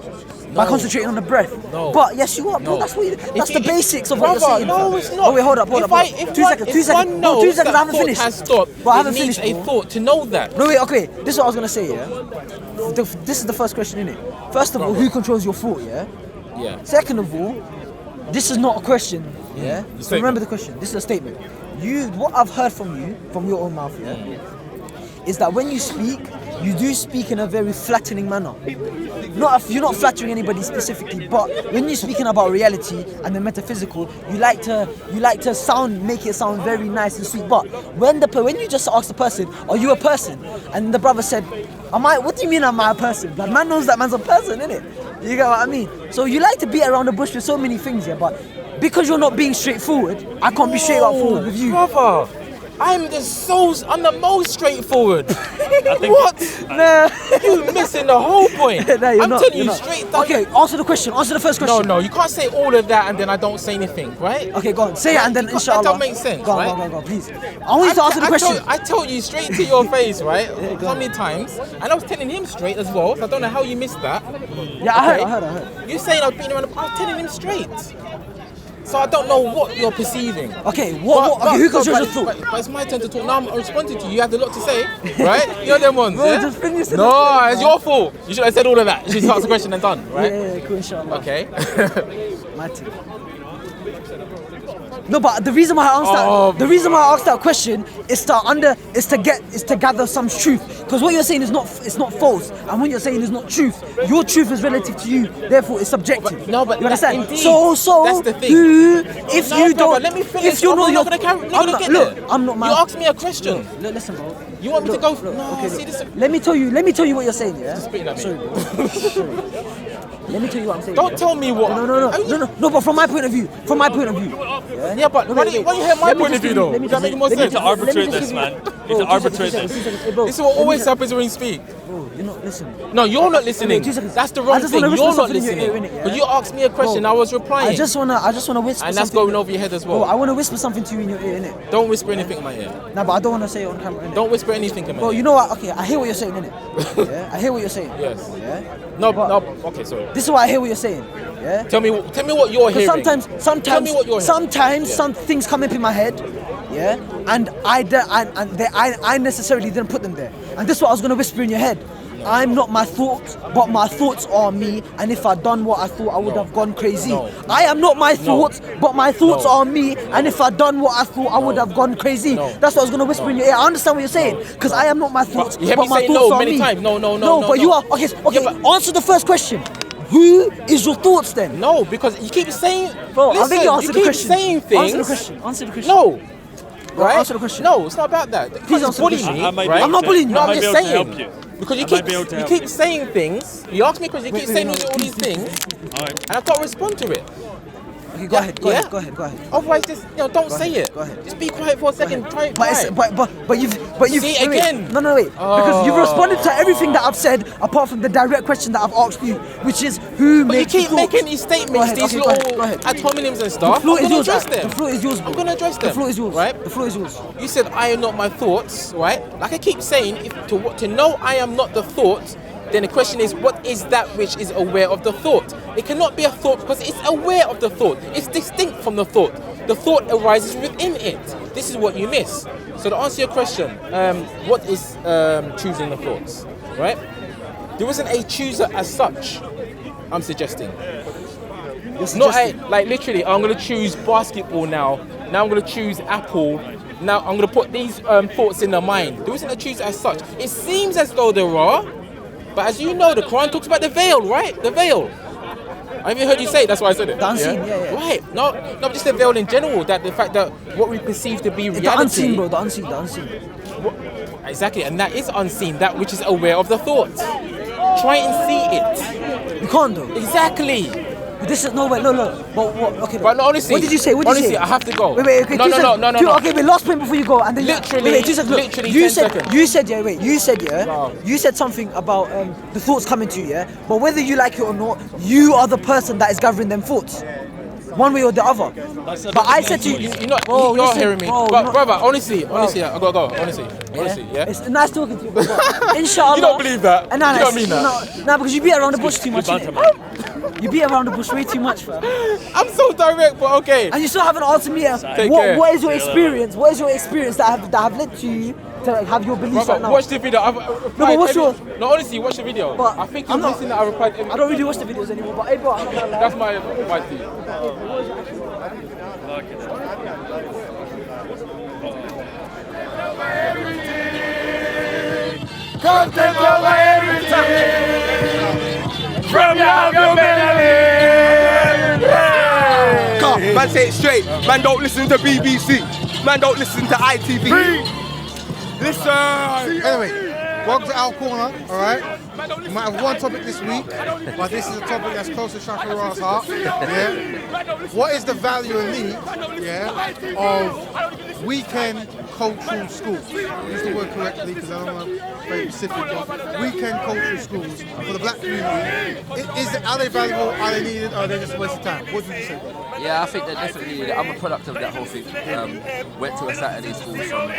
By No. concentrating on the breath. No. But yes, you are, bro. No. That's what. That's If the it- basics of what you're Brother, saying. no, it's not. Oh wait, hold up. If 2 one- seconds. if 2 seconds. one Bro, 2 knows seconds. that I haven't thought finished. has stopped, Bro, I it haven't needs finished. a bro. thought to know that. No, wait, okay. This is what I was gonna say. Yeah. This is the first question, innit? First of all, who controls your thought? Yeah. Yeah. Second of all, this is not a question. Yeah. It's a So remember statement. the question. This is a statement. What I've heard from you, from your own mouth, yeah, is that when you speak, you do speak in a very flattering manner. You're not flattering anybody specifically, but when you're speaking about reality and the metaphysical, you like to make it sound very nice and sweet. But when you just ask the person, "Are you a person?" and the brother said, "Am I? What do you mean, am I a person?" That man knows that man's a person, innit? You get what I mean? So you like to beat around the bush with so many things, yeah. But because you're not being straightforward, I can't be straightforward with you. Brother, I'm the most straightforward. What? Nah. You missing the whole point. No, you're I'm not, telling you're you not. straight down. Okay, answer the question. Answer the first question. No, you can't say all of that and then I don't say anything, right? Okay, go on. Say it and then inshallah. That don't make sense, Go on, right? go on, please. I want you to answer the question. I told you straight to your face, right? go How on. many times? And I was telling him straight as well. So I don't know how you missed that. Yeah, I Okay? heard. You saying I was beating around I was telling him straight. So I don't know what you're perceiving. Okay, who controls your thought? But it's my turn to talk. Now I'm responding to you. You had a lot to say, right? You know them ones, Bro, yeah? just finish it No, off, it's man. your fault. You should have said all of that. You should have asked the question and done, right? Yeah, cool, inshallah. Okay. My team. No, but the reason why I asked that question is to gather some truth. Because what you're saying is not false, and what you're saying is not truth. Your truth is relative to you, therefore it's subjective. But, no, but you understand? indeed, So that's the thing. If you don't, let me finish. if you know you're, look, I'm not mad. You asked me a question. Look, listen, bro. You want me to go? Okay, see this. Let me tell you what you're saying. Yeah. Spitting at me. Sorry, bro. Sorry. Let me tell you what I'm saying. Don't tell me what. No, but from my point of view. Yeah, but why do you hear my point of view though? Does that make more sense? You need to arbitrate this, man. You need to arbitrate this. This is what always happens when you speak. Bro, you're not listening. No, you're not listening. That's the wrong thing. You're not listening. But you asked me a question, I was replying. I just wanna whisper. And that's going over your head as well. Bro, I wanna whisper something to you in your ear, innit? Don't whisper anything in my ear. Nah, but I don't wanna say it on camera, innit? Don't whisper anything in my ear. Bro, you know what? Okay, I hear what you're saying, innit? Yeah, I hear what you're saying. Yes. Yeah. No. Okay, sorry. This is why I hear what you're saying. Yeah. Tell me what you're hearing. Tell me what you're hearing. Sometimes some things come up in my head, yeah, and I necessarily didn't put them there. And this is what I was gonna whisper in your head. I'm not my thoughts, but my thoughts are me. And if I'd done what I thought, I would have gone crazy. I am not my thoughts, but my thoughts are me. And if I'd done what I thought, I would have gone crazy. That's what I was gonna whisper in your ear. I understand what you're saying, because I am not my thoughts, but my thoughts are me. No, but you are. Okay, answer the first question. Who is your thoughts then? No, because you keep saying. Bro, listen, I think you answer the question. Saying things. Answer the question. No. Right? Answer the question. No, it's not about that. Please answer the question. Right? I'm not bullying you. No, I'm I might just be able to saying. help you. Because you keep saying things. You ask me a question, you keep saying all these things, and I've got to respond to it. Okay, go ahead. Otherwise, just don't say it. Go ahead. Just be quiet for a second. Try. But you've See it again. No, wait. Because you've responded to everything that I've said, apart from the direct question that I've asked you, which is who But you makes you keep making these statements, these little ad-hominems and stuff. The floor is yours. Address them. The floor is yours, bro. I'm gonna address them. The floor is yours. Right? The floor is yours. You said I am not my thoughts, right? Like I keep saying, to know I am not the thought, then the question is, what is that which is aware of the thought? It cannot be a thought because it's aware of the thought. It's distinct from the thought. The thought arises within it. This is what you miss. So to answer your question, what is choosing the thoughts, right? There wasn't a chooser as such, I'm suggesting. Not like literally, I'm going to choose basketball now. Now I'm going to choose Apple. Now I'm going to put these thoughts in the mind. There isn't a chooser as such. It seems as though there are. But as you know, the Quran talks about the veil, right? The veil. I even heard you say it, that's why I said it. The unseen, yeah. Right. No, just the veil in general, that the fact that what we perceive to be reality. The unseen, bro, the unseen. Exactly, and that is unseen, that which is aware of the thought. Try and see it. You can't though. Exactly. But this is no wait, no. But what? Okay. But no, honestly. What did you say? Honestly, I have to go. Wait. Okay, no. Okay, wait. Last point before you go, and then literally. Literally. You said something about the thoughts coming to you, yeah. But whether you like it or not, you are the person that is gathering them thoughts, one way or the other. But I said to you, you're hearing me. But brother, honestly, I gotta go. Honestly, yeah. It's nice talking to you, brother. Inshallah. You don't believe that? No, you don't mean that? No, because you beat around the bush too much. You beat around the bush way too much, fam. I'm so direct, but okay. And you still haven't answered me. What is your experience? What is your experience that have led to you to have your beliefs right now? Watch the video. But what's yours? No, honestly, watch the video. But I think you're missing that I replied everything. I don't really watch the videos anymore, but hey, bro, I'm not gonna lie. That's my advice to you. Come take over everything from your melody. Man, say it straight. Man, don't listen to BBC. Man, don't listen to ITV. Listen. Anyway, welcome to our corner. All right. We might have one topic this week, but this is a topic that's close to Shakira's heart. Yeah. What is the value and need, of weekend cultural schools? Use the word correctly because I don't want to be very specific. But weekend cultural schools for the black community. Are they valuable? Are they needed? Or are they just a waste of time? What do you say? Yeah, I think they're definitely needed. I'm a product of that whole thing. Went to a Saturday school from